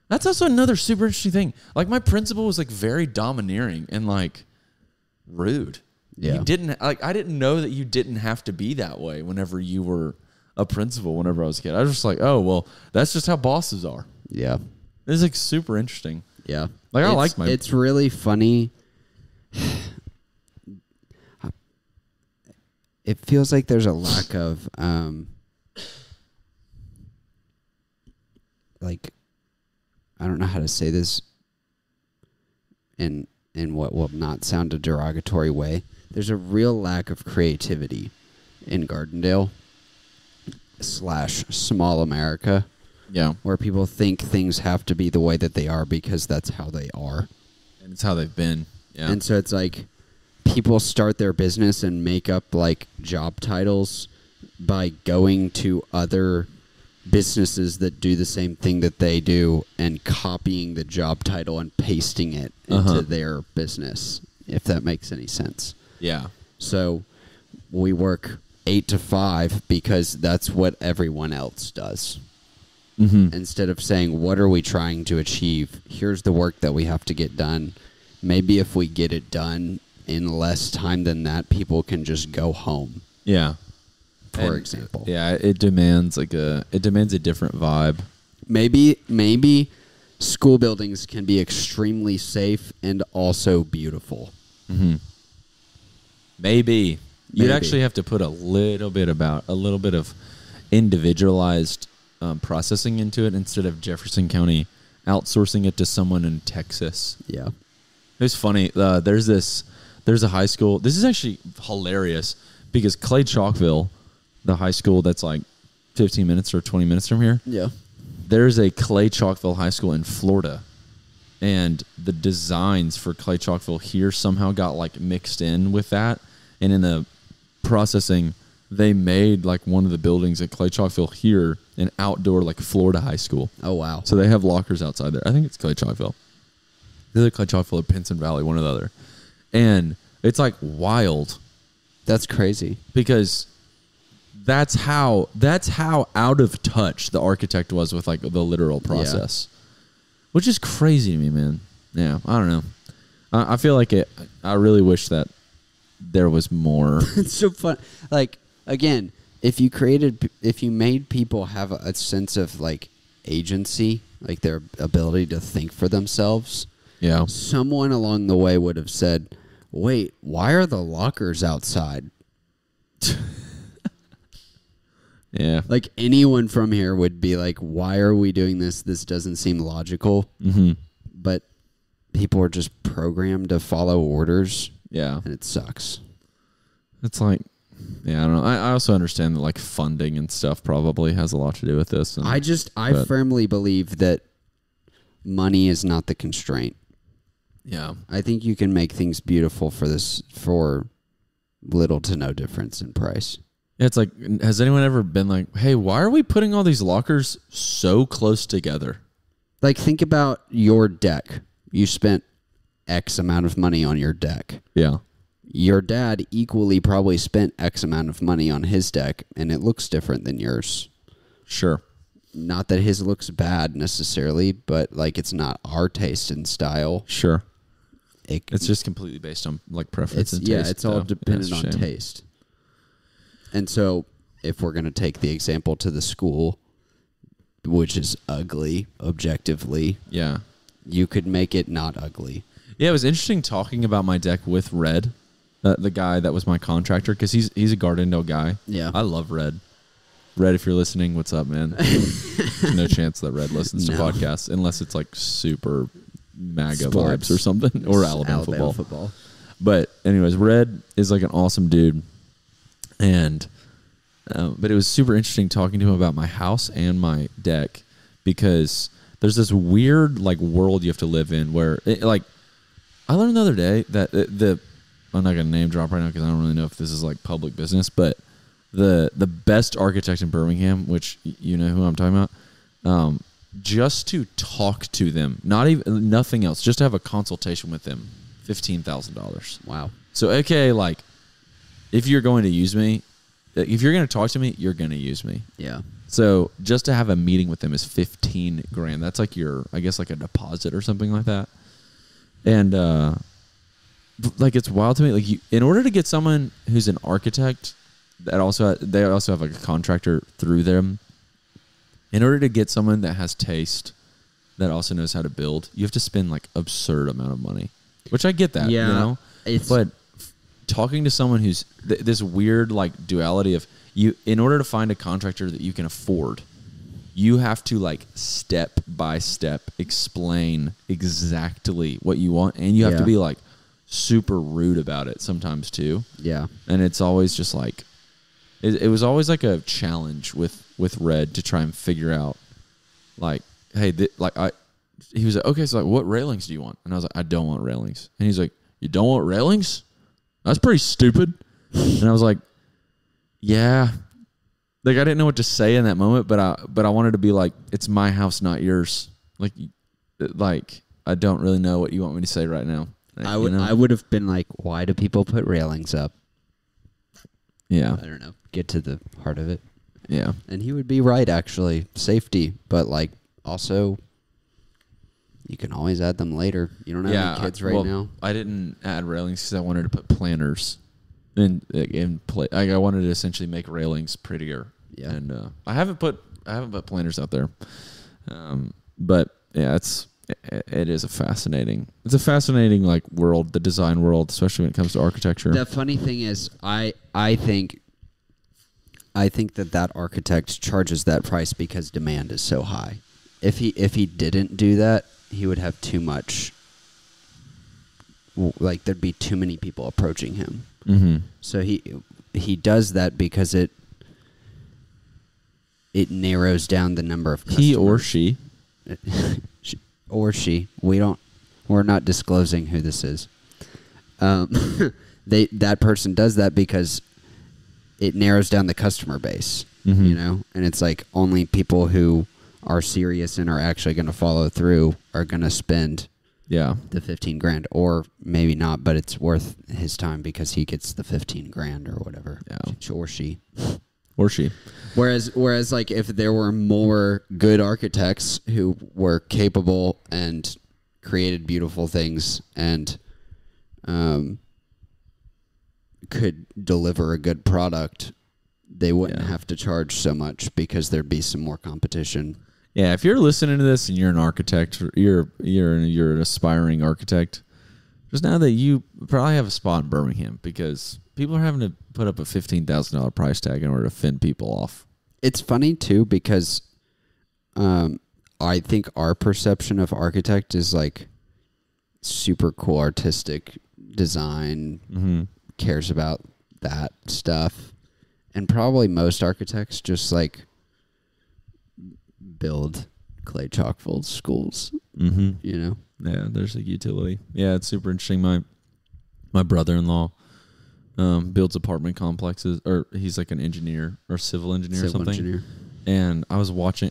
That's also another super interesting thing. Like my principal was like very domineering and like rude. Yeah. I didn't know that you didn't have to be that way whenever you were a principal whenever I was a kid. I was just like, oh, well, that's just how bosses are. Yeah. It's like super interesting. Yeah. Like I like my... It's really funny. It feels like there's a lack of like, I don't know how to say this in what will not sound a derogatory way. There's a real lack of creativity in Gardendale / small America. Yeah. Where people think things have to be the way that they are because that's how they are. And it's how they've been. Yeah. And so it's like people start their business and make up like job titles by going to other businesses that do the same thing that they do and copying the job title and pasting it into their business, if that makes any sense. Yeah. So we work 8 to 5 because that's what everyone else does. Mm-hmm. Instead of saying, what are we trying to achieve? Here's the work that we have to get done. Maybe if we get it done in less time than that, people can just go home. Yeah. For example. Yeah, it demands a different vibe. Maybe school buildings can be extremely safe and also beautiful. Mm-hmm. Maybe. You'd actually have to put a little bit of individualized processing into it instead of Jefferson County outsourcing it to someone in Texas. Yeah. It's funny. There's a high school. This is actually hilarious because Clay Chalkville, the high school that's like 15 minutes or 20 minutes from here. Yeah. There's a Clay Chalkville high school in Florida. And the designs for Clay Chalkville here somehow got like mixed in with that. And in the processing, they made like one of the buildings at Clay Chalkville here an outdoor like Florida high school. Oh, wow. So they have lockers outside there. I think it's Clay Chalkville. Either Clay Chalkville or Pinson Valley, one or the other. And it's like wild. That's crazy. Because that's how out of touch the architect was with like the literal process. Yeah. Which is crazy to me, man. Yeah, I don't know. I feel like I really wish that there was more. It's so fun. Like, again, if you made people have a sense of like agency, like their ability to think for themselves, yeah, someone along the way would have said, "Wait, why are the lockers outside?" Yeah, like anyone from here would be like, "Why are we doing this? This doesn't seem logical." Mm-hmm. But people are just programmed to follow orders. Yeah, and it sucks. It's like, yeah, I don't know. I also understand that like funding and stuff probably has a lot to do with this. And, I firmly believe that money is not the constraint. Yeah, I think you can make things beautiful for little to no difference in price. Yeah, it's like, has anyone ever been like, hey, why are we putting all these lockers so close together? Like, think about your deck. You spent X amount of money on your deck. Yeah. Your dad equally probably spent X amount of money on his deck, and it looks different than yours. Sure. Not that his looks bad necessarily, but like it's not our taste and style. Sure. It's just completely based on like preference and taste. Yeah, it's all dependent on taste. And so if we're going to take the example to the school, which is ugly objectively, yeah, you could make it not ugly. Yeah, it was interesting talking about my deck with Red, the guy that was my contractor, because he's a Gardendale guy. Yeah. I love Red. Red, if you're listening, what's up, man? There's no chance that Red listens to podcasts unless it's like super MAGA vibes or something, or Alabama football. But anyways, Red is like an awesome dude. And but it was super interesting talking to him about my house and my deck, because there's this weird like world you have to live in where like I learned the other day that I'm not gonna name drop right now because I don't really know if this is like public business, but the best architect in Birmingham, which you know who I'm talking about, just to talk to them, nothing else, just to have a consultation with them, $15,000. Wow. So okay, like, if you're going to use me, if you're going to talk to me, you're going to use me. Yeah. So just to have a meeting with them is $15,000. That's like I guess like a deposit or something like that. And like it's wild to me. Like in order to get someone who's an architect, they also have like a contractor through them. In order to get someone that has taste, that also knows how to build, you have to spend like absurd amount of money. Which I get that, yeah, you know. But talking to someone who's this weird like duality of you, in order to find a contractor that you can afford, you have to like step by step explain exactly what you want, and you have to be like super rude about it sometimes too. Yeah. And it's always just like it was always like a challenge with Red to try and figure out like, hey, he was like, okay, so like, what railings do you want? And I was like, I don't want railings. And he's like, you don't want railings? That's pretty stupid. And I was like, yeah. Like, I didn't know what to say in that moment, but I wanted to be like, it's my house, not yours. Like I don't really know what you want me to say right now. I would have been like, why do people put railings up? Yeah. I don't know. Get to the heart of it. Yeah. And he would be right, actually. Safety. But, like, also, you can always add them later. You don't have any kids now. I didn't add railings because I wanted to put planters in play. I wanted to essentially make railings prettier. Yeah. And I haven't put planters out there. But, yeah, it is a fascinating like world, the design world, especially when it comes to architecture. The funny thing is, I think that architect charges that price because demand is so high. If he didn't do that, he would have too much. Like there'd be too many people approaching him. Mm-hmm. So he does that because it narrows down the number of customers. He or she. Or she. We're not disclosing who this is. That person does that because it narrows down the customer base, you know? And it's like only people who are serious and are actually going to follow through are going to spend the 15 grand, or maybe not, but it's worth his time because he gets the 15 grand or whatever. Yeah. Or she. Whereas like if there were more good architects who were capable and created beautiful things and could deliver a good product, they wouldn't have to charge so much because there'd be some more competition. Yeah, if you're listening to this and you're an architect, or you're an aspiring architect, just know that you probably have a spot in Birmingham because people are having to put up a $15,000 price tag in order to fend people off. It's funny too because I think our perception of architect is like super cool, artistic design, cares about that stuff, and probably most architects just like build clay chalk filled schools. You know? Yeah, there's a utility. Yeah, it's super interesting. My brother-in-law builds apartment complexes, or he's like an engineer or civil engineer or something. And I was watching.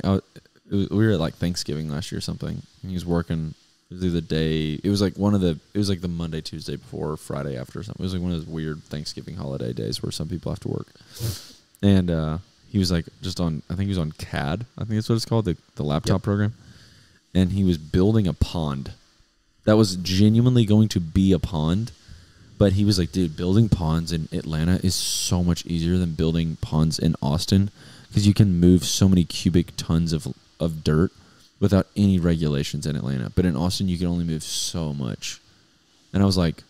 We were at like Thanksgiving last year or something. And he was working. It was the day. It was like the Monday, Tuesday before, Friday after or something. It was like one of those weird Thanksgiving holiday days where some people have to work. And he was like just on. I think he was on CAD. I think that's what it's called, the laptop program. And he was building a pond that was genuinely going to be a pond. But he was like, dude, building ponds in Atlanta is so much easier than building ponds in Austin because you can move so many cubic tons of dirt without any regulations in Atlanta. But in Austin, you can only move so much. And I was like,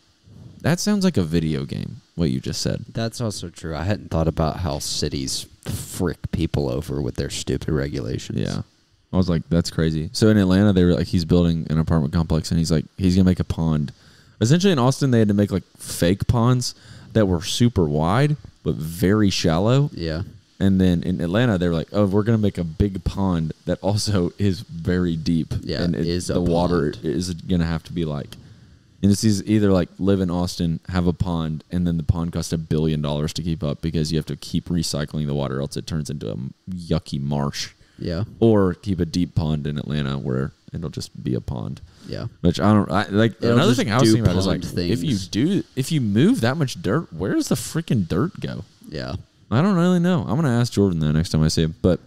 that sounds like a video game, what you just said. That's also true. I hadn't thought about how cities frick people over with their stupid regulations. Yeah. I was like, that's crazy. So in Atlanta, they were like, he's building an apartment complex, and he's like, he's going to make a pond. Essentially, in Austin, they had to make like fake ponds that were super wide but very shallow. Yeah. And then in Atlanta, they were like, oh, we're going to make a big pond that also is very deep. Yeah, and the water is going to have to be like, and this is either like live in Austin, have a pond, and then the pond costs $1 billion to keep up because you have to keep recycling the water, else it turns into a yucky marsh. Yeah. Or keep a deep pond in Atlanta where it'll just be a pond. Yeah. Which another thing I was thinking about is like, things. if you move that much dirt, where does the freaking dirt go? Yeah. I don't really know. I'm going to ask Jordan that next time I see him. But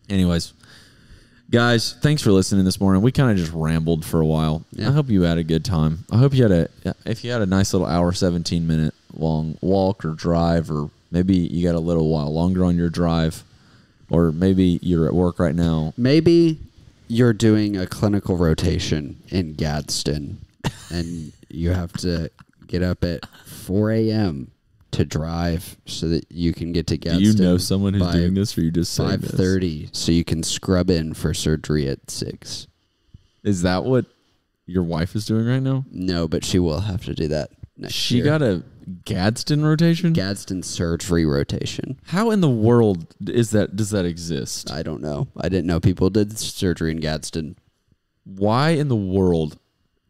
anyways, guys, thanks for listening this morning. We kind of just rambled for a while. Yeah. I hope you had a good time. I hope you had if you had a nice little hour, 17-minute long walk or drive, or maybe you got a little while longer on your drive, or maybe you're at work right now. Maybe you're doing a clinical rotation in Gadsden and you have to get up at 4 a.m. to drive so that you can get to Gadsden. Do you know someone who's doing this, or you just saying 5:30 so you can scrub in for surgery at 6? Is that what your wife is doing right now? No, but she will have to do that next year. She got a Gadsden rotation? Gadsden surgery rotation. How in the world does that exist? I don't know. I didn't know people did surgery in Gadsden. Why in the world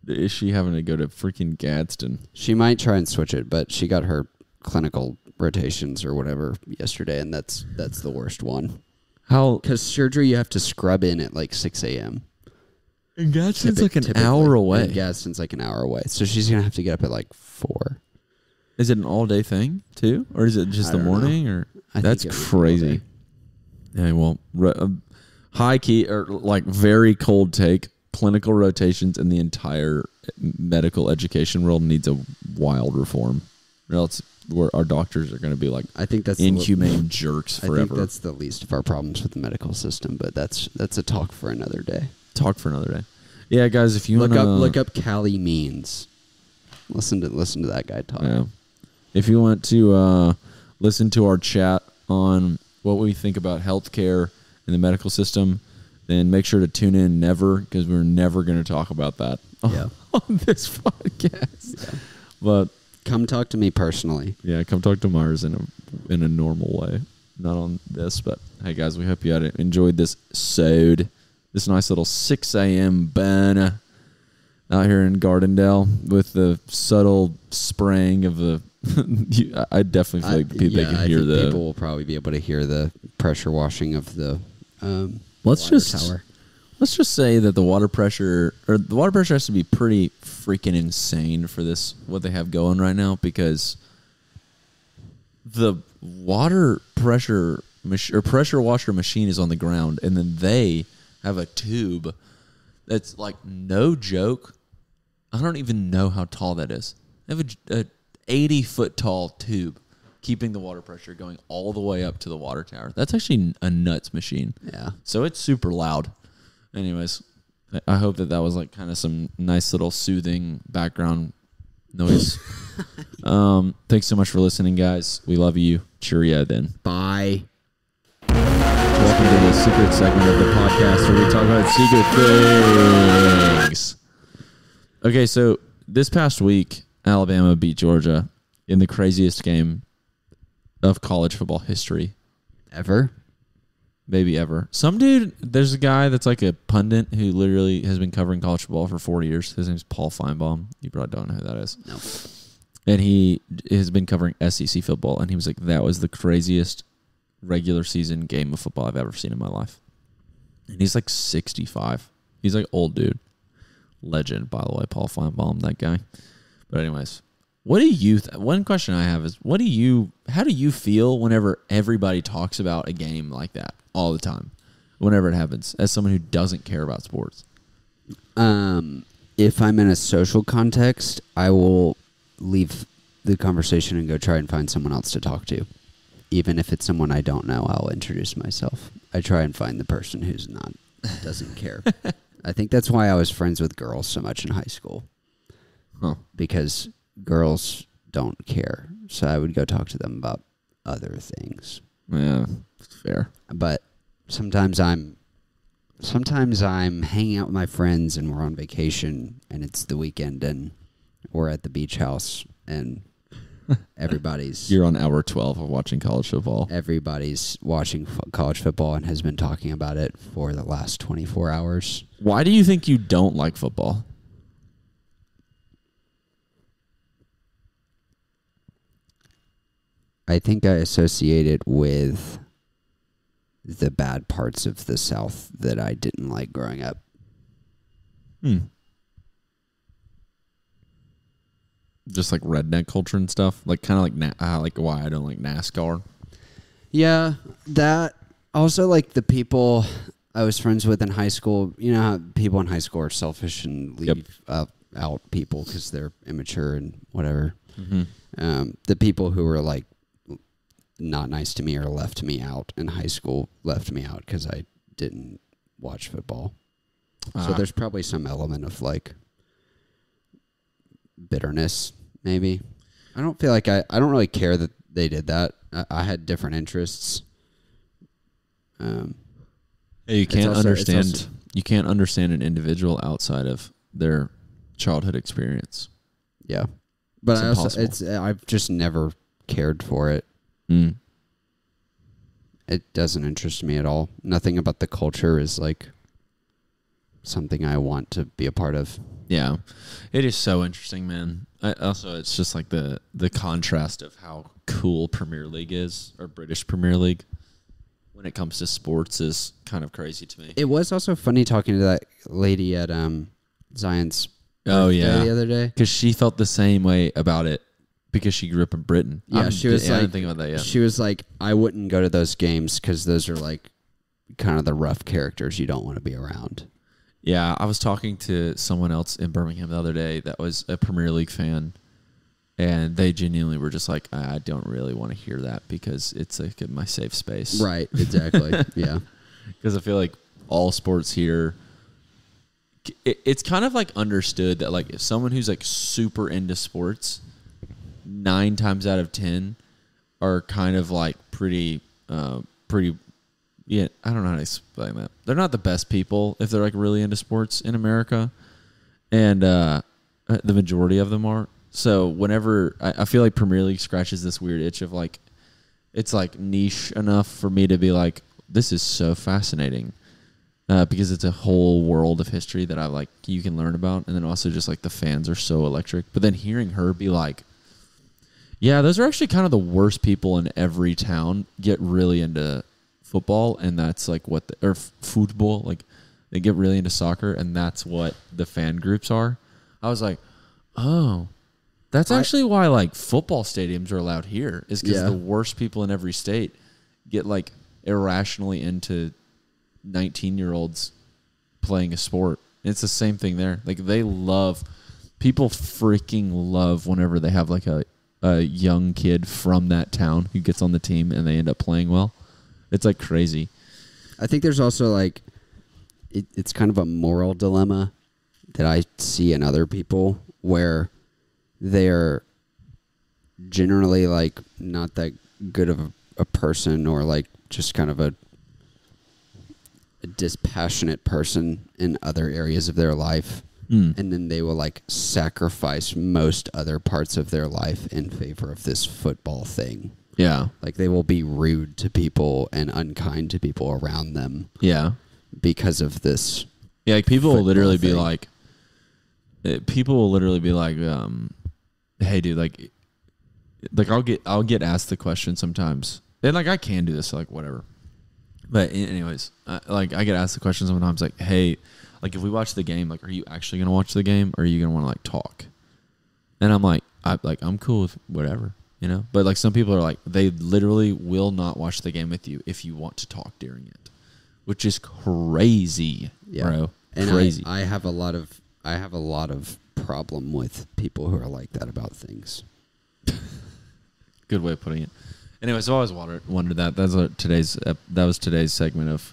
is she having to go to freaking Gadsden? She might try and switch it, but she got her clinical rotations or whatever yesterday, and that's the worst one. How? Because surgery you have to scrub in at like 6 a.m. And Gadsden's like an hour away. And Gadsden's like an hour away. So she's going to have to get up at like 4. Is it an all-day thing, too? Or is it just the morning? Or that's crazy. Yeah, well, high key, or like very cold take, clinical rotations in the entire medical education world needs a wild reform. Or else our doctors are going to be like, I think that's inhumane jerks forever. I think that's the least of our problems with the medical system, but that's a talk for another day. Yeah, guys, if you look up Cali Means. Listen to that guy talk. Yeah. If you want to listen to our chat on what we think about healthcare and the medical system, then make sure to tune in never, because we're never going to talk about that on this podcast. Yeah. But come talk to me personally. Yeah, come talk to Myres in a normal way. Not on this, but hey, guys, we hope you enjoyed this sode. This nice little 6 a.m. burn. out here in Gardendale with the subtle spraying of the. I definitely feel like they can hear the. People will probably be able to hear the pressure washing of the. Let's just say that the water pressure has to be pretty freaking insane for this what they have going right now, because the water pressure pressure washer machine is on the ground, and then they have a tube that's like, no joke, I don't even know how tall that is. They have a 80-foot tall tube keeping the water pressure going all the way up to the water tower. That's actually a nuts machine. Yeah. So it's super loud. Anyways, I hope that was like kind of some nice little soothing background noise. Thanks so much for listening, guys. We love you. Cheerio then. Bye. Welcome to the secret segment of the podcast where we talk about secret things. Okay, so this past week, Alabama beat Georgia in the craziest game of college football history. Ever? Maybe ever. Some dude, there's a guy that's like a pundit who literally has been covering college football for 40 years. His name's Paul Feinbaum. You probably don't know who that is. No. And he has been covering SEC football, and he was like, that was the craziest regular season game of football I've ever seen in my life. And he's like 65. He's like old dude. Legend, by the way, Paul Feinbaum, that guy. But anyways, what do you one question I have is, how do you feel whenever everybody talks about a game like that all the time, whenever it happens, as someone who doesn't care about sports? If I'm in a social context, I will leave the conversation and go try and find someone else to talk to. Even if it's someone I don't know, I'll introduce myself. I try and find the person who's doesn't care. I think that's why I was friends with girls so much in high school. Huh. Because girls don't care. So I would go talk to them about other things. Yeah, fair. But sometimes I'm hanging out with my friends and we're on vacation and it's the weekend and we're at the beach house and everybody's... You're on hour 12 of watching college football. Everybody's watching college football and has been talking about it for the last 24 hours. Why do you think you don't like football? I think I associate it with the bad parts of the South that I didn't like growing up. Just like redneck culture and stuff, like kind of like why I don't like NASCAR. Yeah, that also like the people I was friends with in high school. You know how people in high school are selfish and leave out people because they're immature and whatever. Mm-hmm. The people who were like not nice to me or left me out in high school left me out because I didn't watch football. So there's probably some element of like bitterness, maybe. I don't feel like I don't really care that they did that. I had different interests. You can't understand an individual outside of their childhood experience. Yeah, but I've just never cared for it. It doesn't interest me at all. Nothing about the culture is like something I want to be a part of. Yeah, it is so interesting, man. It's just like the contrast of how cool Premier League is, or British Premier League, when it comes to sports is kind of crazy to me. It was also funny talking to that lady at Zion's birthday the other day, because she felt the same way about it because she grew up in Britain. Yeah, she was like, I didn't think about that yet. She was like, I wouldn't go to those games because those are like kind of the rough characters you don't want to be around. Yeah, I was talking to someone else in Birmingham the other day that was a Premier League fan, and they genuinely were just like, I don't really want to hear that because it's like my safe space. Right, exactly. Yeah. Because I feel like all sports here, it's kind of like understood that like if someone who's like super into sports, 9 times out of 10 are kind of like pretty, yeah, I don't know how to explain that. They're not the best people if they're like really into sports in America, and the majority of them are. So whenever I feel like Premier League scratches this weird itch of like, it's like niche enough for me to be like, this is so fascinating. because it's a whole world of history that I like you can learn about, and then also just like the fans are so electric. But then hearing her be like, yeah, those are actually kind of the worst people in every town get really into football, and that's like what or football, like they get really into soccer, and that's what the fan groups are. I was like, oh, that's actually why like football stadiums are allowed here, is because the worst people in every state get like irrationally into 19-year-olds playing a sport. It's the same thing there. Like people freaking love whenever they have like a young kid from that town who gets on the team and they end up playing well. It's like crazy. I think there's also like it's kind of a moral dilemma that I see in other people where they're generally like not that good of a person, or like just kind of a dispassionate person in other areas of their life. And then they will like sacrifice most other parts of their life in favor of this football thing. Yeah. Like they will be rude to people and unkind to people around them. Yeah. Because of this. Yeah, like people will literally thing. be like, hey dude, like I'll get asked the question sometimes. And like I can do this, like whatever. But anyways, I get asked the question sometimes like, hey, like if we watch the game, like are you actually gonna watch the game, or are you gonna want to like talk? And I'm like, I'm cool with whatever, you know. But like some people are like, they literally will not watch the game with you if you want to talk during it, which is crazy, bro. And crazy. I have a lot of problem with people who are like that about things. Good way of putting it. Anyway, so I always wondered that. That was today's segment of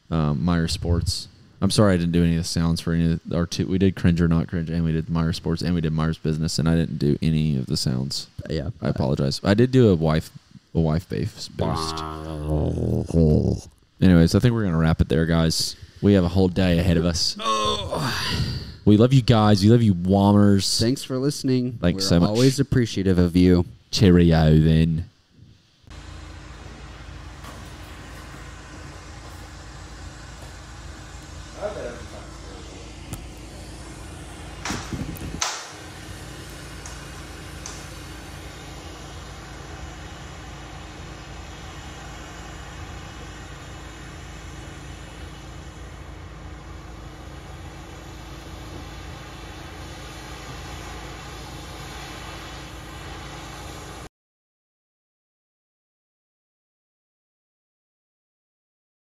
Myres Sports. I'm sorry I didn't do any of the sounds for any of our two. We did Cringe or Not Cringe, and we did Myres Sports, and we did Myres Business, and I didn't do any of the sounds. Yeah, I apologize. I did do a wife boost. Anyways, I think we're gonna wrap it there, guys. We have a whole day ahead of us. We love you guys. We love you, WOMers. Thanks for listening. Thanks so much. Always appreciative of you. Cheerio, then. I bet.